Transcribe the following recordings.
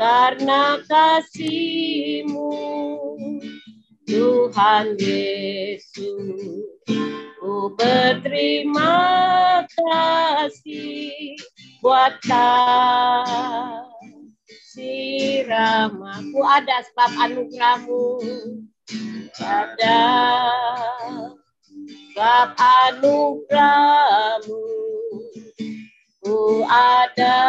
karena kasih-Mu, Tuhan Yesus. Ku berterima kasih buat kasih rahmat-Mu, ada sebab anugerah-Mu, ada sebab anugerah-Mu, ku ada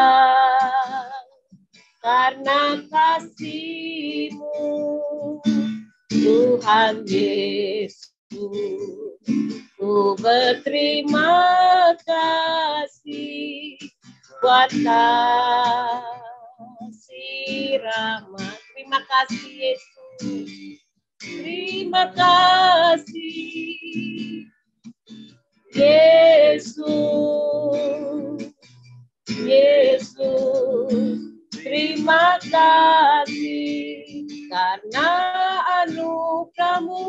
karena kasih-Mu, Tuhan Yesus. Ku berterima kasih buat kasih rahmat. Terima kasih Yesus. Terima kasih Yesus. Yesus. Terima kasih karena anugerah-Mu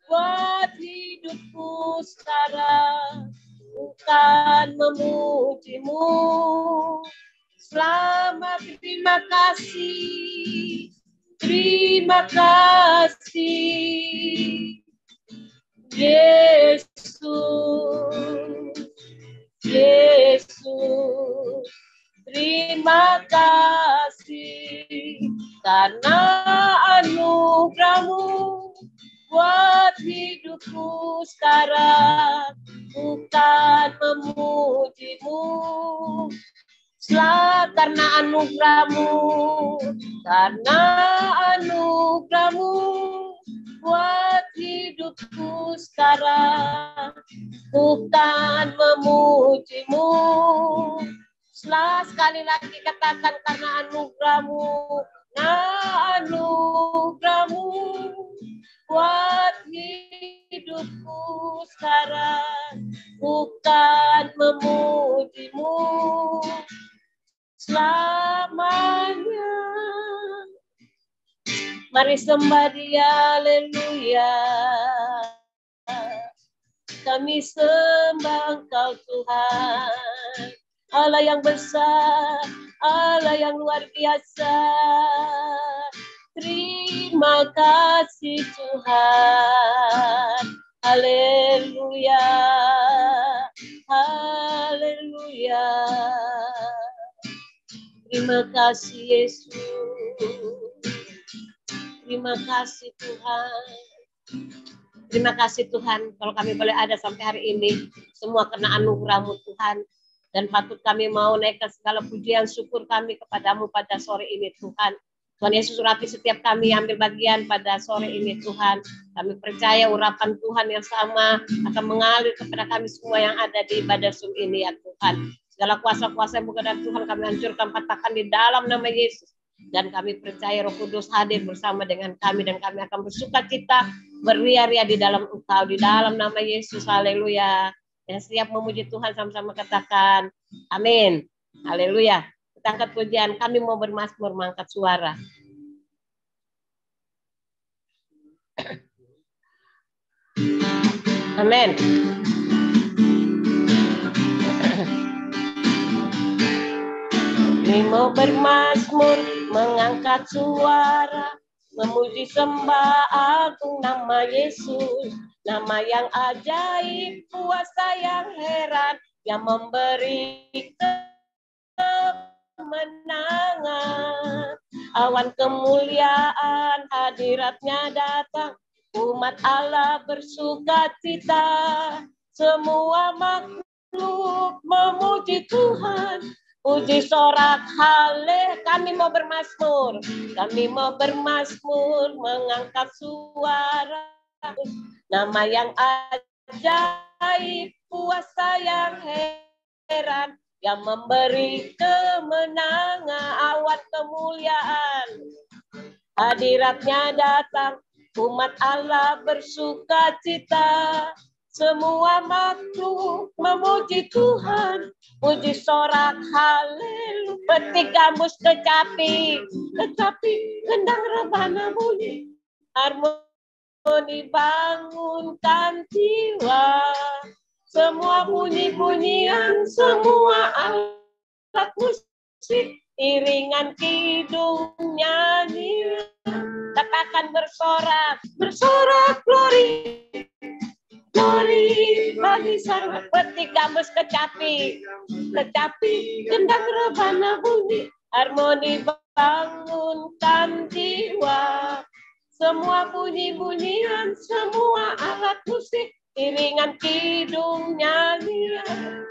buat hidupku sekarang, bukan memuji-Mu. Selamat, terima kasih, terima kasih, Yesus, Yesus. Terima kasih karena anugerah-Mu buat hidupku sekarang, bukan memuji-Mu. Karena anugerah-Mu, karena anugerah-Mu buat hidupku sekarang, bukan memuji-Mu. Sekali lagi katakan karena anugerah-Mu, nah anugerah-Mu buat hidupku sekarang, bukan memuji-Mu selamanya. Mari sembah Dia, haleluya. Kami sembah Engkau Tuhan, Allah yang besar, Allah yang luar biasa. Terima kasih Tuhan, haleluya, haleluya. Terima kasih Yesus, terima kasih Tuhan. Terima kasih Tuhan, kalau kami boleh ada sampai hari ini, semua karena anugerah-Mu Tuhan. Dan patut kami mau naikkan segala pujian syukur kami kepadamu pada sore ini Tuhan. Tuhan Yesus urapi setiap kami ambil bagian pada sore ini Tuhan. Kami percaya urapan Tuhan yang sama akan mengalir kepada kami semua yang ada di ibadah Zoom ini ya Tuhan. Segala kuasa-kuasa yang bukan dari Tuhan kami hancurkan, patahkan di dalam nama Yesus. Dan kami percaya Roh Kudus hadir bersama dengan kami, dan kami akan bersukacita, beria-ria di dalam Engkau, di dalam nama Yesus, haleluya. Dan setiap memuji Tuhan sama-sama katakan amin, haleluya. Kita angkat pujian, kami mau bermazmur, mengangkat suara. Amin. Kami mau bermazmur, mengangkat suara, memuji sembah agung nama Yesus, nama yang ajaib, kuasa yang heran, yang memberi kemenangan. Awan kemuliaan hadiratnya datang, umat Allah bersukacita, semua makhluk memuji Tuhan. Puji sorak hale, kami mau bermazmur, mengangkat suara, nama yang ajaib, kuasa yang heran, yang memberi kemenangan. Awan kemuliaan hadiratnya datang, umat Allah bersukacita, semua makhluk memuji Tuhan. Puji sorak haleluya, petik gambus kecapi, gendang rebana bunyi, harmoni bangunkan jiwa, semua bunyi-bunyian, semua alat musik iringan kidung nyanyi, katakan bersorak, bersorak glory, glory bagi sarwa. Petik gambus kecapi, gendang rebana bunyi, harmoni bangunkan jiwa. Semua bunyi-bunyian, semua alat musik, iringan kidung nyanyian.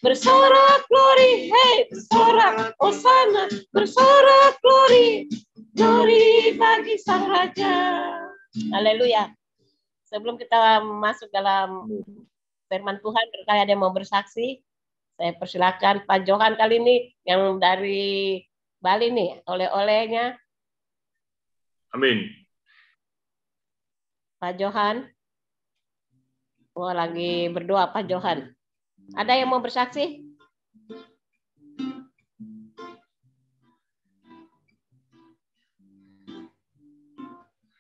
Bersorak glory, hey, bersorak Hosana, bersorak glory, glory bagi Sang Raja. Haleluya. Sebelum kita masuk dalam firman Tuhan, barangkali ada yang mau bersaksi, saya persilakan Pak Johan kali ini yang dari Bali nih, oleh-olehnya. Amin. Pak Johan. Oh, lagi berdoa Pak Johan. Ada yang mau bersaksi?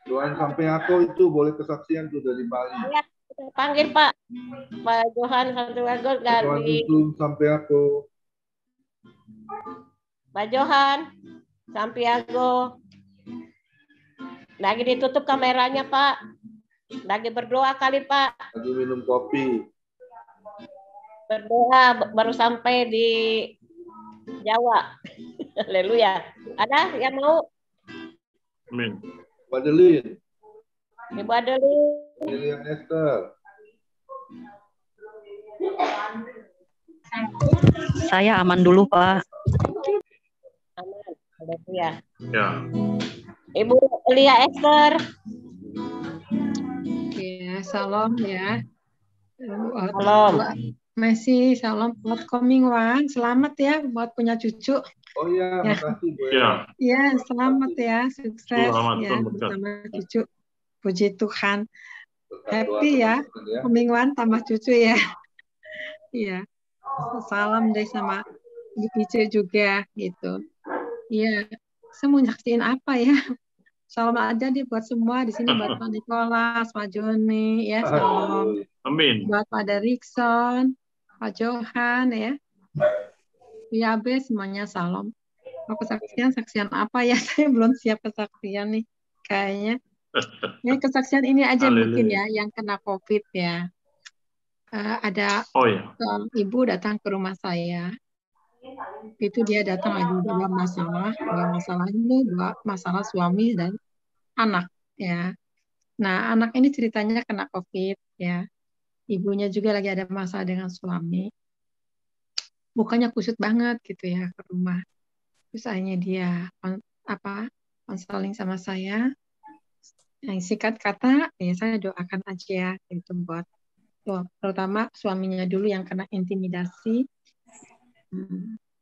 Tuhan sampai aku itu boleh kesaksian tuh dari Bali. Ya, panggil Pak Johan Santiago dari sampai aku. Pak Johan Santiago. Lagi ditutup kameranya Pak. Lagi berdoa kali Pak. Lagi minum kopi. Berdoa baru sampai di Jawa. Haleluya. Ada yang mau? Amin. Adeline. Ibu Adeline. William Esther. Saya aman dulu, Pak. Aman. Haleluya. Ya. Ibu Elia Esther. Ya, salam ya. Salam. Messi, salam buat coming one. Selamat ya buat punya cucu. Oh iya, ya. Makasih Bu. Ya. Ya, selamat ya, sukses Selamat, ya selamat. bersama cucu. Puji Tuhan. Berkat Happy doa ya, teman-teman ya. coming one tambah cucu ya. Iya. Salam deh sama Ibu Ice juga gitu. Iya. Saya mau nyaksiin apa ya? Salam aja deh buat semua di sini, buat Pak Nikolas, Pak Joni, ya salam. Amin. Buat Pak Derikson, Pak Johan, ya. Yabe semuanya salam. Mau kesaksian apa ya? Saya belum siap kesaksian nih, kayaknya. Ya kesaksian ini aja mungkin ya, yang kena COVID ya. Ada ibu datang ke rumah saya. Itu dia datang lagi dua masalah ini, dua masalah suami dan anak ya. Nah, anak ini ceritanya kena COVID ya. Ibunya juga lagi ada masalah dengan suami. Mukanya kusut banget gitu ya ke rumah. Terus akhirnya dia konseling sama saya. Yang singkat kata, ya saya doakan aja gitu buat terutama suaminya dulu yang kena intimidasi.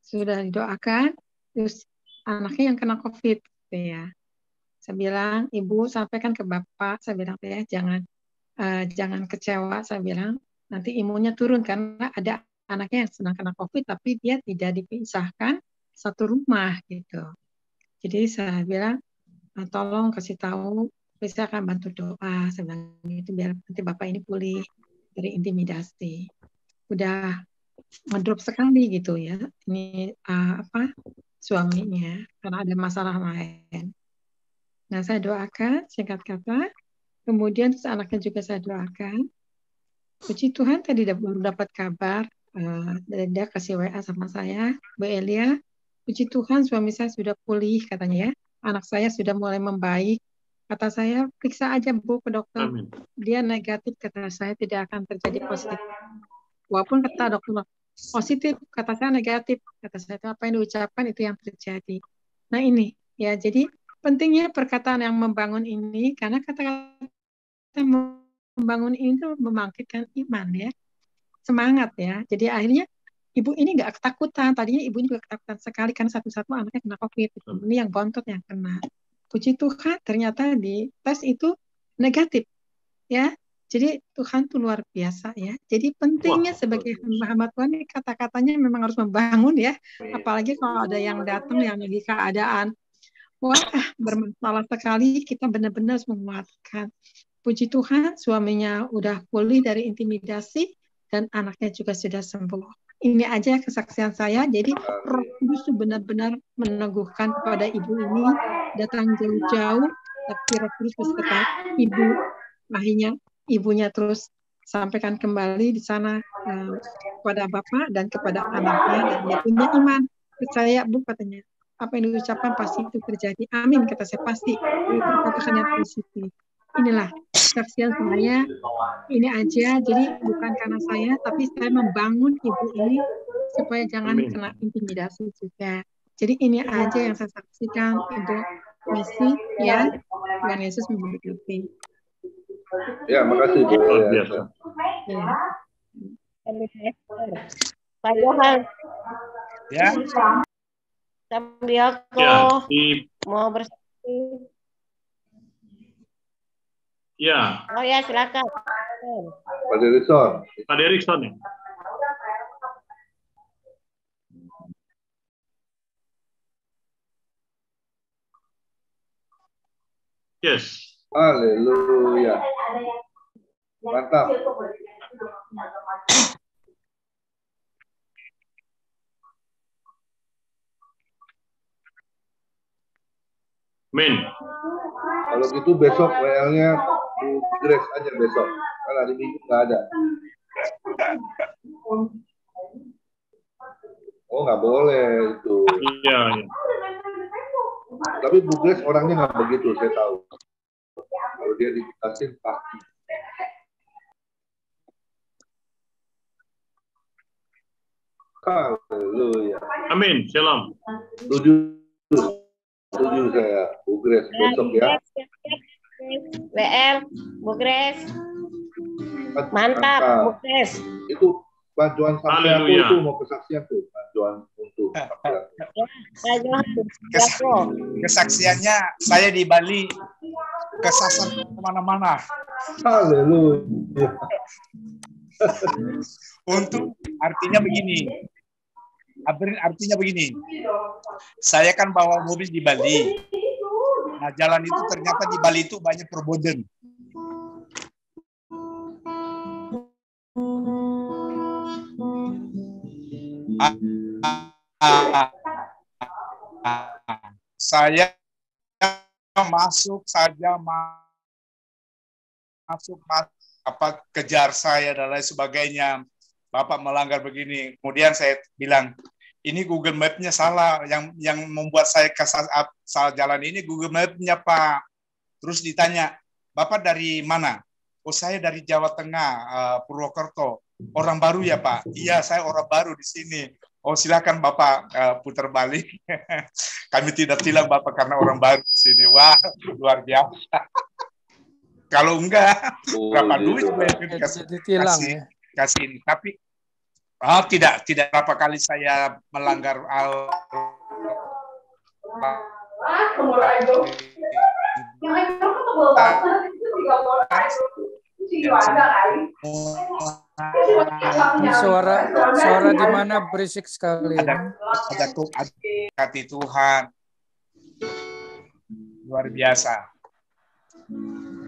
Sudah didoakan, terus anaknya yang kena COVID gitu ya. Saya bilang, Ibu sampaikan ke Bapak, saya bilang ya jangan kecewa, saya bilang nanti imunnya turun karena ada anaknya yang sedang kena COVID tapi dia tidak dipisahkan satu rumah gitu. Jadi saya bilang tolong kasih tahu, saya akan bantu doa, saya bilang gitu biar nanti Bapak ini pulih dari intimidasi. Udah ngedrop sekali gitu ya ini suaminya karena ada masalah lain. Nah saya doakan singkat kata, kemudian terus anaknya juga saya doakan. Puji Tuhan tadi baru dapat kabar dia kasih WA sama saya, Bu Elia, puji Tuhan suami saya sudah pulih katanya ya, anak saya sudah mulai membaik. Kata saya periksa aja Bu ke dokter. Amin. Dia negatif, kata saya tidak akan terjadi positif. Walaupun kata dokter positif, kata saya negatif, kata saya itu apa yang diucapkan itu yang terjadi. Nah ini ya, jadi pentingnya perkataan yang membangun ini karena kata-kata membangun ini itu membangkitkan iman ya, semangat ya. Jadi akhirnya ibu ini nggak ketakutan, tadinya ibu ini juga ketakutan sekali karena satu-satu anaknya kena COVID, ini yang bontot yang kena. Puji Tuhan ternyata di tes itu negatif ya. Jadi Tuhan itu luar biasa ya. Jadi pentingnya sebagai hamba Tuhan ini kata-katanya memang harus membangun ya. Apalagi kalau ada yang datang yang lagi keadaan bermasalah sekali, kita benar-benar harus menguatkan. Puji Tuhan suaminya udah pulih dari intimidasi dan anaknya juga sudah sembuh. ini aja kesaksian saya. Jadi Roh Kudus benar-benar meneguhkan kepada ibu ini, datang jauh-jauh, tapi Roh Kudus beserta ibu. Akhirnya ibunya terus sampaikan kembali di sana kepada Bapak dan kepada anaknya, dan dia punya iman. Percaya Bu, katanya. Apa yang diucapkan pasti itu terjadi. Amin, kata saya, pasti. Itu katakan yang positif. Inilah kesaksian saya, ini aja. Jadi bukan karena saya, tapi saya membangun ibu ini supaya jangan kena intimidasi juga. Jadi ini aja yang saya saksikan, Ibu Misi, ya. Tuhan Yesus memberkati. Ya, makasih Bu. Luar biasa. Ya. Pak Johan, Ya, sambil aku Ya, mau bersaksi. ya, Oh ya, silakan. Pak Derison. Pak Derikson ya. Yes. Haleluya. Mantap. Amin. Kalau gitu besok WL-nya Bu Grace aja besok. Kan hari Minggu nggak ada. Oh, nggak boleh itu. Iya, iya. Tapi Bu Grace orangnya nggak begitu, saya tahu. Kalau dia dikasih pasti. Haleluya. Amin. Shalom. Setuju saya, Bu Grace besok ya. WL, Bu Grace. Mantap, Bu Grace. Itu bantuan sampai aku Haleluya. itu mau kesaksian tuh, bantuan untuk sampai aku. Pak Johan, aku. kesaksiannya saya di Bali kesasar kemana-mana. Haleluya. Untuk artinya begini. Artinya begini. Saya kan bawa mobil di Bali. Nah, jalan itu ternyata di Bali itu banyak perboden. Saya masuk saja apa kejar saya dan lain sebagainya. Bapak melanggar begini. Kemudian saya bilang, ini Google Map-nya salah. Yang membuat saya salah jalan ini Google Map-nya, Pak. Terus ditanya, Bapak dari mana? Oh, saya dari Jawa Tengah, Purwokerto. Orang baru ya, Pak? Iya, saya orang baru di sini. Oh, silakan Bapak putar balik. Kami tidak tilang Bapak karena orang baru di sini. Wah, luar biasa. Kalau enggak, berapa duit kasih ini. Tapi tidak berapa kali saya melanggar Ini suara di mana berisik sekali. Ada hati Tuhan. Luar biasa.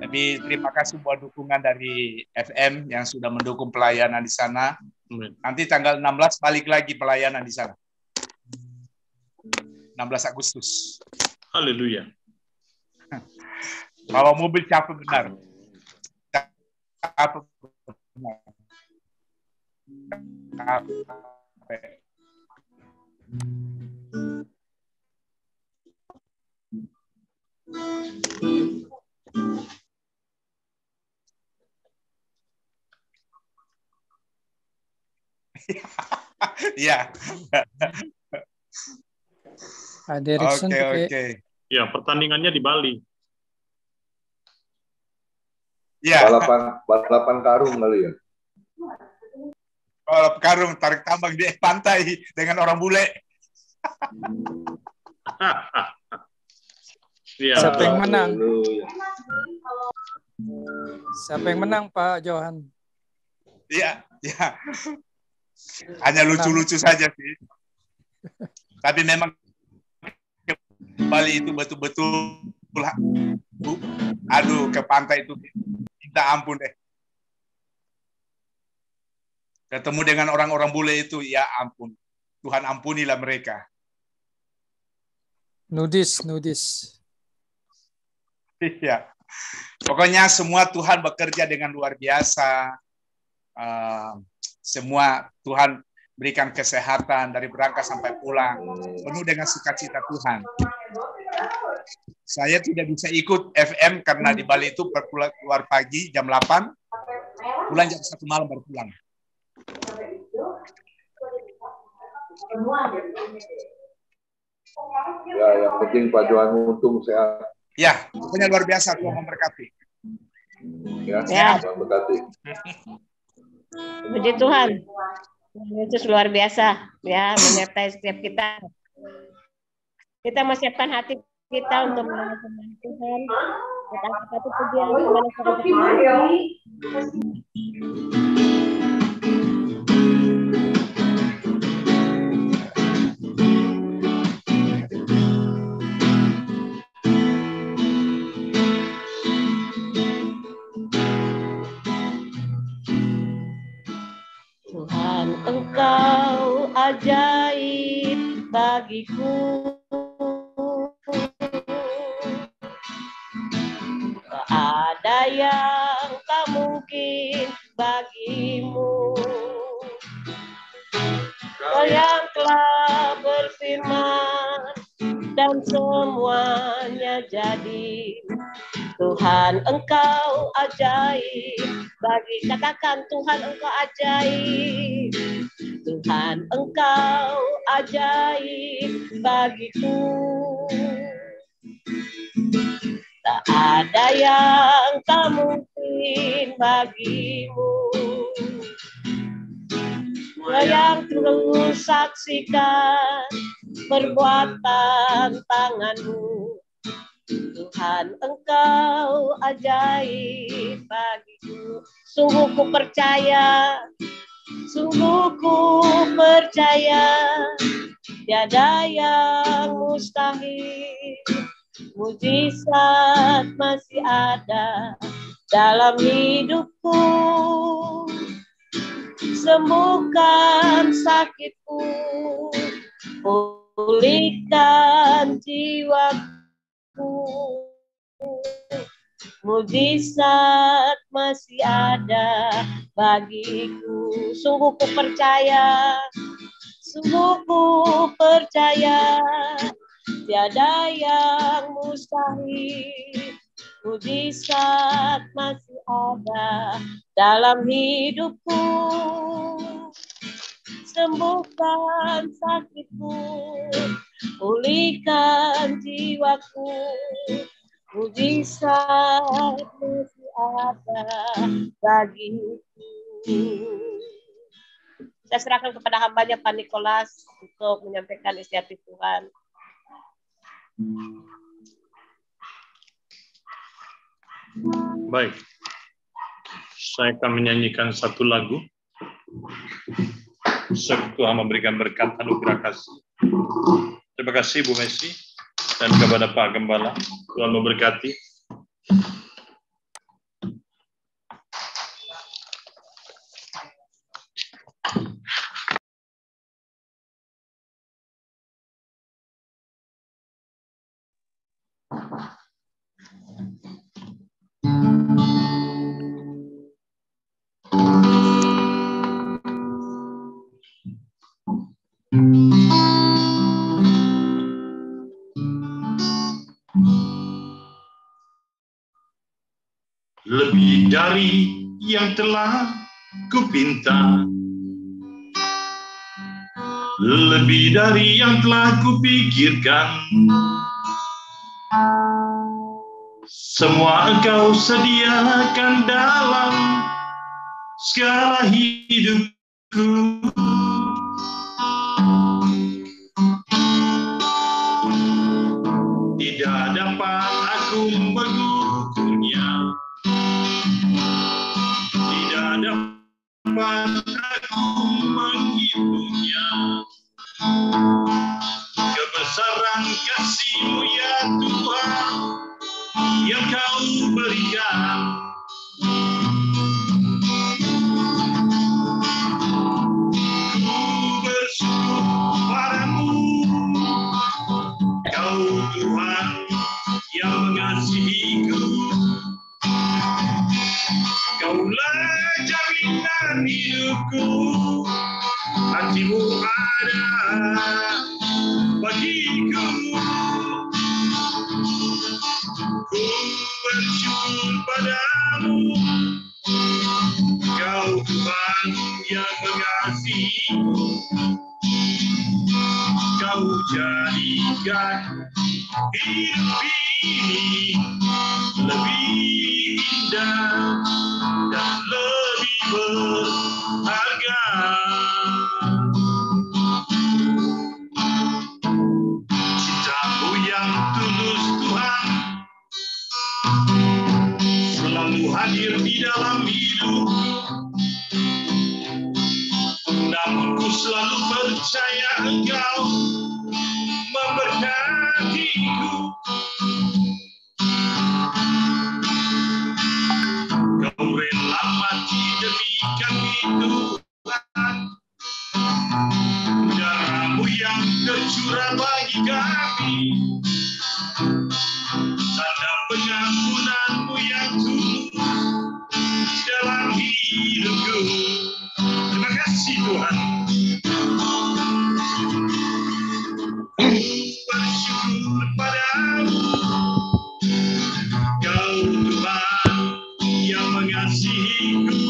Jadi terima kasih buat dukungan dari FM yang sudah mendukung pelayanan di sana. Nanti tanggal 16 balik lagi pelayanan di sana. 16 Agustus. Haleluya. Bawa mobil capek benar. Capek benar. Capek. Iya. Oke. Ya, pertandingannya di Bali. Ya. Balapan karung kali ya. Balap karung, tarik tambang di pantai dengan orang bule. Ya. Siapa yang menang? Siapa yang menang, Pak Johan? Iya. Hanya lucu-lucu saja sih. Tapi memang Bali itu betul-betul aduh, ke pantai itu minta ampun deh. Ketemu dengan orang-orang bule itu, ya ampun. Tuhan ampunilah mereka. Nudis. Iya. Pokoknya semua Tuhan bekerja dengan luar biasa. Semua Tuhan berikan kesehatan dari berangkat sampai pulang. Penuh dengan sukacita Tuhan. Saya tidak bisa ikut FM karena di Bali itu keluar pagi jam 8, pulang jam 1 malam baru pulang. Ya, yang penting Pak Johan untung sehat. Ya, pokoknya luar biasa, Tuhan memberkati. Ya, Tuhan memberkati. Puji Tuhan. Yesus luar biasa ya, menyertai setiap kita. Kita mau siapkan hati kita untuk melayani Tuhan. Kita satu pujian Tuhan, Engkau ajaib bagiku. Tak ada yang tak mungkin bagimu. Kau yang telah berfirman dan semuanya jadi. Tuhan, Engkau ajaib bagi, katakan Tuhan, Engkau ajaib. Tuhan, Engkau ajaib bagiku. Tak ada yang tak mungkin bagimu. Kau yang terus saksikan perbuatan tanganmu. Tuhan, Engkau ajaib bagiku. Sungguh ku percaya, tiada yang mustahil. Mujizat masih ada dalam hidupku. Sembuhkan sakitku, pulihkan jiwaku. Mujizat masih ada bagiku. Sungguh ku percaya, tiada yang mustahil. Mujizat masih ada dalam hidupku. Sembuhkan sakitku, pulihkan jiwaku. Mujizat masih ada bagiku. Saya serahkan kepada hambanya Pak Nikolas untuk menyampaikan isi hati Tuhan. Baik, saya akan menyanyikan satu lagu. Tuhan memberikan berkat anugerah kasih. Terima kasih Bu Messi dan kepada Pak Gembala. Tuhan memberkati. Lebih dari yang telah kupinta, lebih dari yang telah kupikirkan, semua Engkau sediakan dalam segala hidupku. Tidak dapat aku mengukurnya, tidak dapat aku menghitungnya. Kebesaran kasih-Mu ya Tuhan yang Kau berikan. Kau Tuhan yang mengasihiku, Kaulah jaminan hidupku, hatimu ada bagiku. Ku bersyukur padamu, Kau Tuhan yang mengasihiku. Kau jadikan hidup ini lebih indah dan lebih berharga. Cintamu yang tulus Tuhan selalu hadir di dalam hidupku. Namun ku selalu percaya Engkau memberkatiku. Kau rela mati demi kami Tuhan, darah-Mu yang tercurah bagi kami, tanda pengampunan-Mu yang tulus dalam hidupku. Terima kasih Tuhan. Bersyukur padamu, Kau Tuhan yang mengasihiku.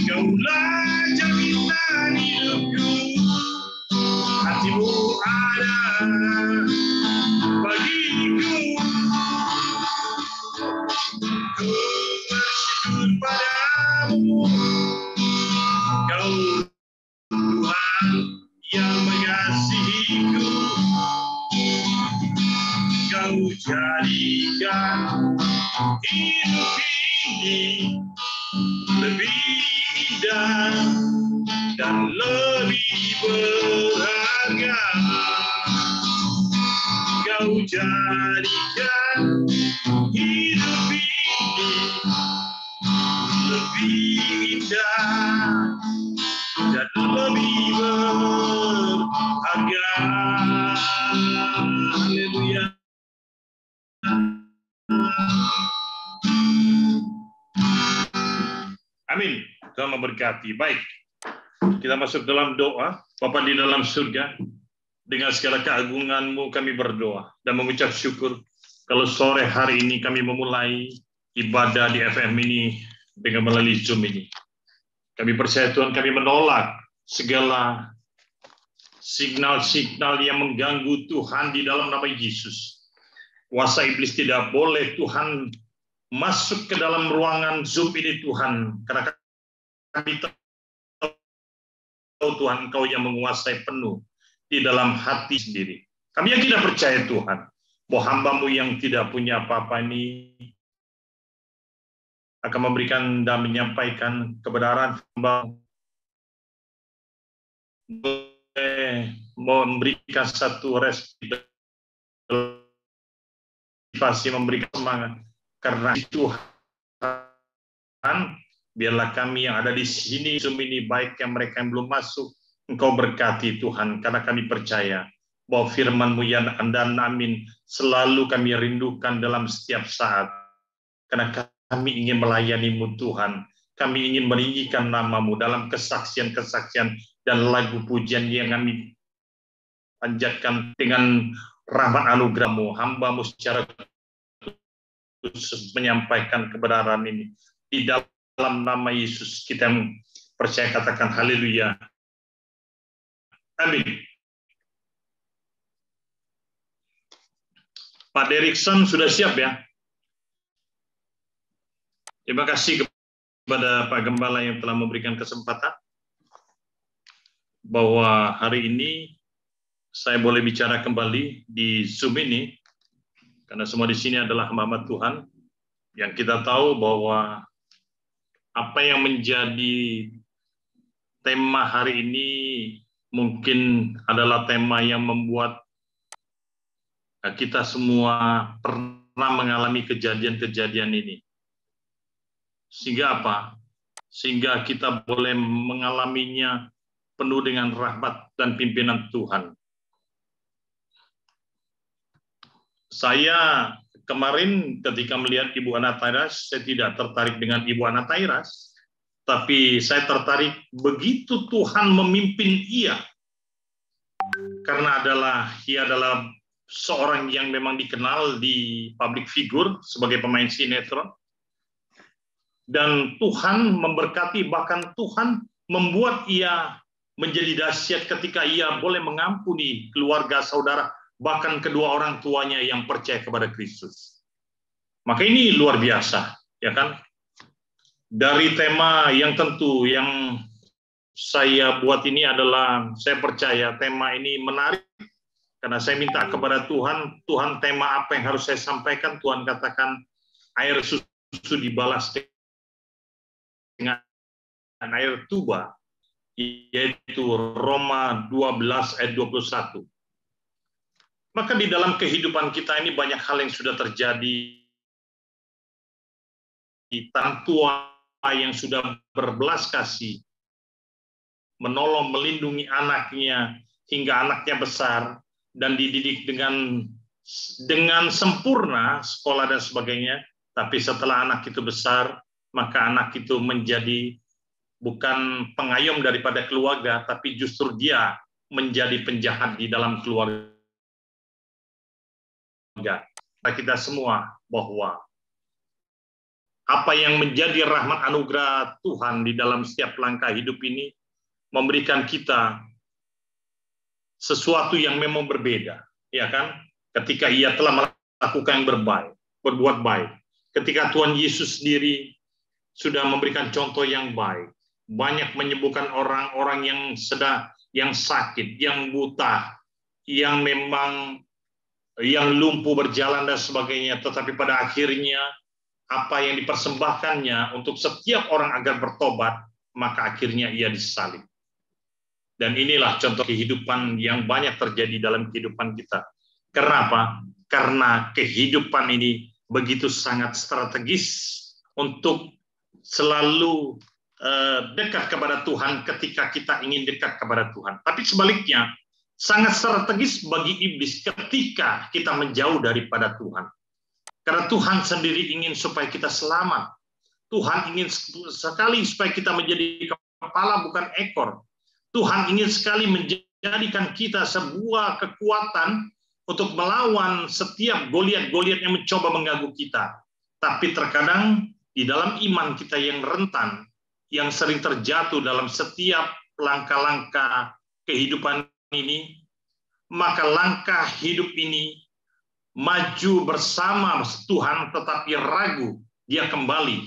Kaulah jaminan hidupku, hatimu ada bagiku. Ku bersyukur padamu, Kau Tuhan yang mengasihiku. Kau jadikan hidup ini lebih indah dan lebih berharga. Kau jadikan hidup ini lebih indah dan lebih berharga. Haleluya. Amin. Tuhan memberkati. Baik, kita masuk dalam doa. Bapa di dalam surga, dengan segala keagungan-Mu kami berdoa dan mengucap syukur kalau sore hari ini kami memulai ibadah di FM ini dengan melalui Zoom ini. Kami percaya Tuhan, kami menolak segala signal-signal yang mengganggu Tuhan di dalam nama Yesus. Kuasa iblis tidak boleh Tuhan masuk ke dalam ruangan Zoom ini Tuhan, karena kami tahu Tuhan Engkau yang menguasai penuh di dalam hati sendiri. Kami yang tidak percaya Tuhan bahwa hamba-Mu yang tidak punya apa-apa ini akan memberikan dan menyampaikan kebenaran hamba, memberikan satu respirasi, memberikan semangat. Karena Tuhan, biarlah kami yang ada di sini, Zoom ini, baik yang mereka yang belum masuk, Engkau berkati Tuhan, karena kami percaya bahwa firman-Mu yang dan amin selalu kami rindukan dalam setiap saat. Karena kami ingin melayani-Mu Tuhan, kami ingin meninggikan nama-Mu dalam kesaksian-kesaksian dan lagu pujian yang kami panjatkan dengan rahmat anugerah-Mu. Hamba-Mu secara khusus menyampaikan kebenaran ini di dalam nama Yesus kita percaya, katakan haleluya, amin. Pak Derikson sudah siap ya? Terima kasih kepada Pak Gembala yang telah memberikan kesempatan bahwa hari ini saya boleh bicara kembali di Zoom ini. Karena semua di sini adalah hamba Tuhan yang kita tahu bahwa apa yang menjadi tema hari ini mungkin adalah tema yang membuat kita semua pernah mengalami kejadian-kejadian ini. Sehingga apa? Sehingga kita boleh mengalaminya penuh dengan rahmat dan pimpinan Tuhan. Saya kemarin ketika melihat Ibu Anatairas, saya tidak tertarik dengan Ibu Anatairas, tapi saya tertarik begitu Tuhan memimpin ia, karena ia adalah seorang yang memang dikenal di public figure sebagai pemain sinetron, dan Tuhan memberkati, bahkan Tuhan membuat ia menjadi dahsyat ketika ia boleh mengampuni keluarga, saudara, bahkan kedua orang tuanya yang percaya kepada Kristus. Maka ini luar biasa, ya kan? Dari tema yang tentu yang saya buat ini adalah, saya percaya tema ini menarik, karena saya minta kepada Tuhan, Tuhan tema apa yang harus saya sampaikan, Tuhan katakan air susu dibalas dengan air tuba, yaitu Roma 12 ayat 21. Maka di dalam kehidupan kita ini banyak hal yang sudah terjadi. Orang tua yang sudah berbelas kasih, menolong, melindungi anaknya hingga anaknya besar dan dididik dengan sempurna, sekolah dan sebagainya. Tapi setelah anak itu besar, maka anak itu menjadi bukan pengayom daripada keluarga, tapi justru dia menjadi penjahat di dalam keluarga. Kita semua bahwa apa yang menjadi rahmat anugerah Tuhan di dalam setiap langkah hidup ini memberikan kita sesuatu yang memang berbeda, ya kan? Ketika ia telah melakukan yang berbuat baik. Ketika Tuhan Yesus sendiri sudah memberikan contoh yang baik, banyak menyembuhkan orang-orang yang sakit, yang buta, yang memang yang lumpuh berjalan dan sebagainya, tetapi pada akhirnya apa yang dipersembahkannya untuk setiap orang agar bertobat, maka akhirnya ia disalib. Dan inilah contoh kehidupan yang banyak terjadi dalam kehidupan kita. Kenapa? Karena kehidupan ini begitu sangat strategis untuk selalu dekat kepada Tuhan ketika kita ingin dekat kepada Tuhan. Tapi sebaliknya, sangat strategis bagi iblis ketika kita menjauh daripada Tuhan. Karena Tuhan sendiri ingin supaya kita selamat. Tuhan ingin sekali supaya kita menjadi kepala bukan ekor. Tuhan ingin sekali menjadikan kita sebuah kekuatan untuk melawan setiap Goliat-Goliat yang mencoba mengganggu kita. Tapi terkadang di dalam iman kita yang rentan, yang sering terjatuh dalam setiap langkah-langkah kehidupan ini, maka langkah hidup ini maju bersama Tuhan tetapi ragu, dia kembali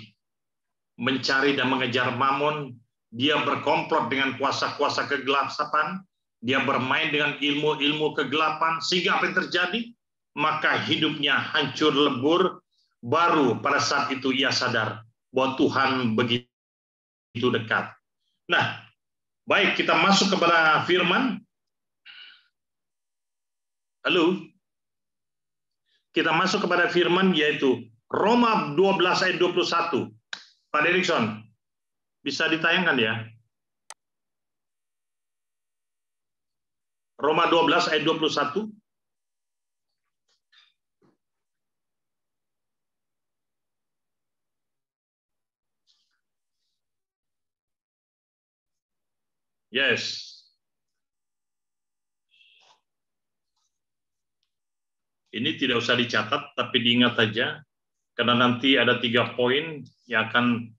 mencari dan mengejar mamon, dia berkomplot dengan kuasa-kuasa kegelapan, dia bermain dengan ilmu-ilmu kegelapan, sehingga apa yang terjadi? Maka hidupnya hancur lebur, baru pada saat itu ia sadar bahwa Tuhan begitu dekat. Nah, baik, kita masuk kepada firman. Halo? Kita masuk kepada firman, yaitu Roma 12 ayat 21. Pak Derikson, bisa ditayangkan ya? Roma 12 ayat 21. Yes. Ini tidak usah dicatat, tapi diingat saja, karena nanti ada 3 poin yang akan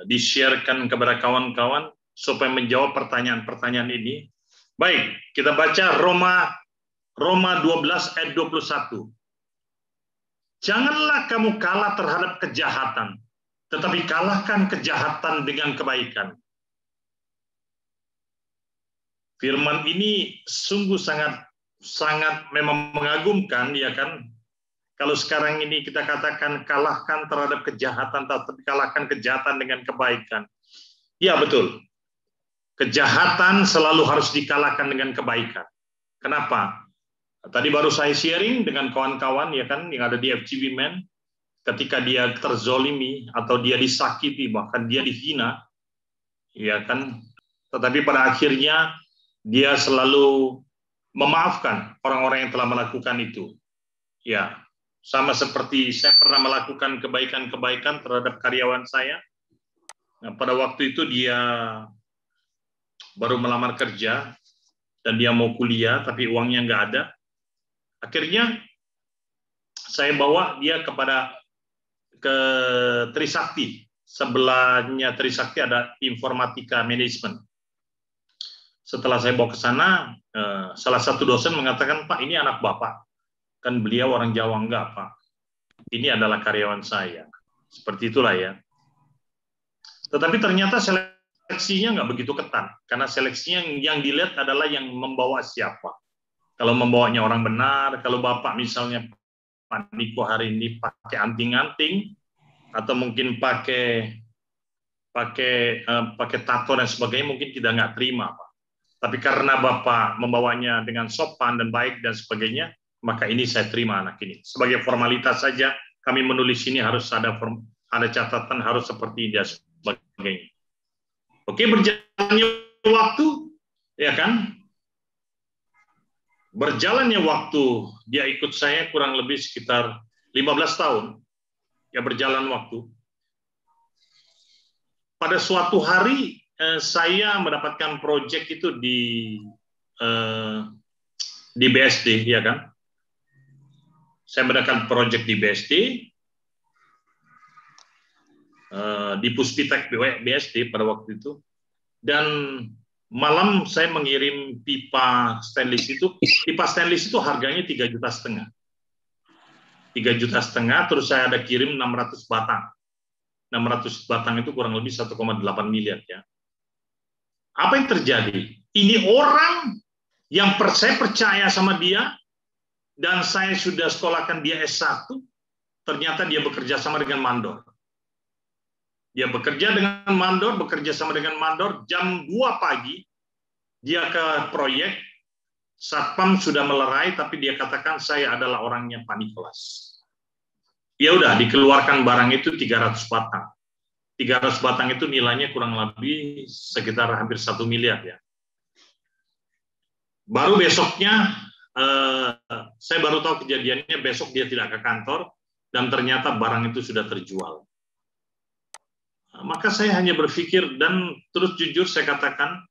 di-sharekan kepada kawan-kawan supaya menjawab pertanyaan-pertanyaan ini. Baik, kita baca Roma 12 ayat 21. Janganlah kamu kalah terhadap kejahatan, tetapi kalahkan kejahatan dengan kebaikan. Firman ini sungguh sangat memang mengagumkan, ya kan? Kalau sekarang ini kita katakan kalahkan terhadap kejahatan, tapi kalahkan kejahatan dengan kebaikan. Ya, betul. Kejahatan selalu harus dikalahkan dengan kebaikan. Kenapa? Tadi baru saya sharing dengan kawan-kawan, ya kan, yang ada di FG Women, ketika dia terzolimi atau dia disakiti, bahkan dia dihina, ya kan? Tetapi pada akhirnya dia selalu memaafkan orang-orang yang telah melakukan itu. Ya, sama seperti saya pernah melakukan kebaikan-kebaikan terhadap karyawan saya. Nah, pada waktu itu dia baru melamar kerja dan dia mau kuliah tapi uangnya nggak ada. Akhirnya saya bawa dia ke Trisakti. Sebelahnya Trisakti ada informatika manajemen. Setelah saya bawa ke sana, salah satu dosen mengatakan, Pak, ini anak Bapak. Kan beliau orang Jawa. Enggak, Pak. Ini adalah karyawan saya. Seperti itulah ya. Tetapi ternyata seleksinya nggak begitu ketat. Karena seleksinya yang dilihat adalah yang membawa siapa. Kalau membawanya orang benar, kalau Bapak misalnya Pak Niko hari ini pakai anting-anting, atau mungkin pakai tato dan sebagainya, mungkin kita nggak terima, Pak. Tapi karena Bapak membawanya dengan sopan dan baik dan sebagainya, maka ini saya terima anak ini. Sebagai formalitas saja, kami menulis ini harus ada catatan, harus seperti ini dan sebagainya. Oke, berjalannya waktu, ya kan? Berjalannya waktu, dia ikut saya kurang lebih sekitar 15 tahun. Ya, berjalan waktu. Pada suatu hari, saya mendapatkan proyek itu di BSD, ya kan? Saya mendapatkan proyek di BSD, di Puspitek BSD pada waktu itu, dan malam saya mengirim pipa stainless itu. Pipa stainless itu harganya 3,5 juta. 3,5 juta, terus saya ada kirim 600 batang. 600 batang itu kurang lebih 1,8 miliar ya. Apa yang terjadi? Ini orang yang saya percaya sama dia, dan saya sudah sekolahkan dia S1, ternyata dia bekerja sama dengan mandor. Dia bekerja sama dengan mandor, jam 2 pagi, dia ke proyek, Satpam sudah melerai, tapi dia katakan, saya adalah orangnya Pak Nikolas. Ya udah, dikeluarkan barang itu 300 batang. 300 batang itu nilainya kurang lebih sekitar hampir 1 miliar ya. Baru besoknya, saya baru tahu kejadiannya, besok dia tidak ke kantor, dan ternyata barang itu sudah terjual. Maka saya hanya berpikir, dan terus jujur saya katakan,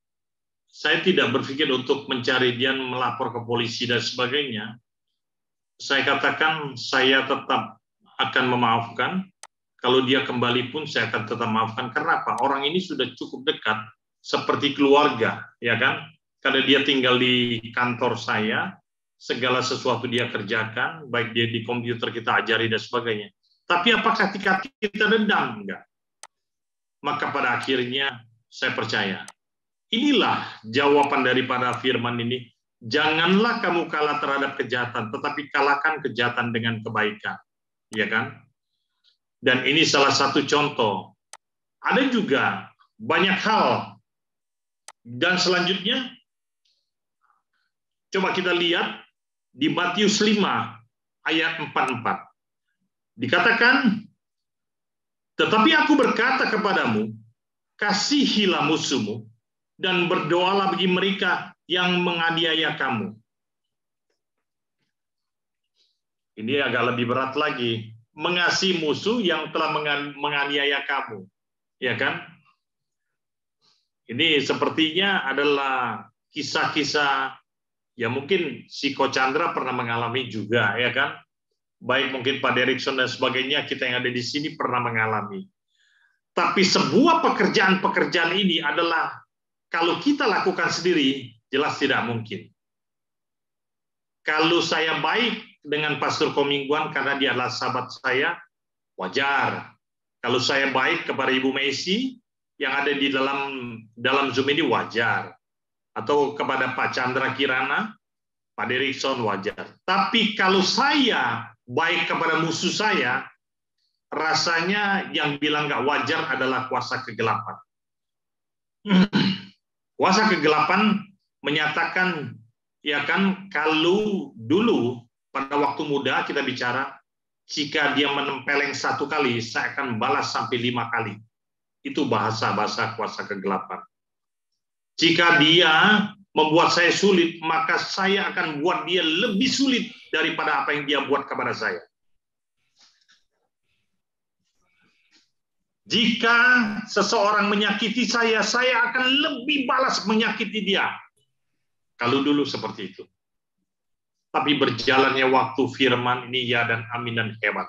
saya tidak berpikir untuk mencari dia, melapor ke polisi dan sebagainya. Saya katakan, saya tetap akan memaafkan. Kalau dia kembali pun saya akan tetap maafkan. Karena apa? Orang ini sudah cukup dekat, seperti keluarga, ya kan? Karena dia tinggal di kantor saya, segala sesuatu dia kerjakan, baik dia di komputer kita ajari dan sebagainya. Tapi apakah kita dendam? Enggak. Maka pada akhirnya saya percaya. Inilah jawaban daripada firman ini. Janganlah kamu kalah terhadap kejahatan, tetapi kalahkan kejahatan dengan kebaikan. Ya kan? Dan ini salah satu contoh. Ada juga banyak hal. Dan selanjutnya, coba kita lihat di Matius 5 ayat 44. Dikatakan, tetapi aku berkata kepadamu, kasihilah musuhmu, dan berdoalah bagi mereka yang menganiaya kamu. Ini agak lebih berat lagi. Mengasihi musuh yang telah menganiaya kamu. Ya kan? Ini sepertinya adalah kisah-kisah, ya mungkin si Ko Chandra pernah mengalami juga, ya kan? Baik mungkin Pak Derikson dan sebagainya, kita yang ada di sini pernah mengalami. Tapi sebuah pekerjaan-pekerjaan ini adalah, kalau kita lakukan sendiri, jelas tidak mungkin. Kalau saya baik dengan Pastor Komingguan karena dia adalah sahabat saya, wajar. Kalau saya baik kepada Ibu Messi yang ada di dalam Zoom ini, wajar. Atau kepada Pak Chandra Kirana, Pak Derikson, wajar. Tapi kalau saya baik kepada musuh saya, rasanya yang bilang nggak wajar adalah kuasa kegelapan. Kuasa kegelapan menyatakan, ya kan, kalau dulu pada waktu muda kita bicara, jika dia menempeleng 1 kali, saya akan balas sampai 5 kali. Itu bahasa-bahasa kuasa kegelapan. Jika dia membuat saya sulit, maka saya akan buat dia lebih sulit daripada apa yang dia buat kepada saya. Jika seseorang menyakiti saya akan lebih balas menyakiti dia. Kalau dulu seperti itu. Tapi berjalannya waktu, firman ini ya dan amin dan hebat.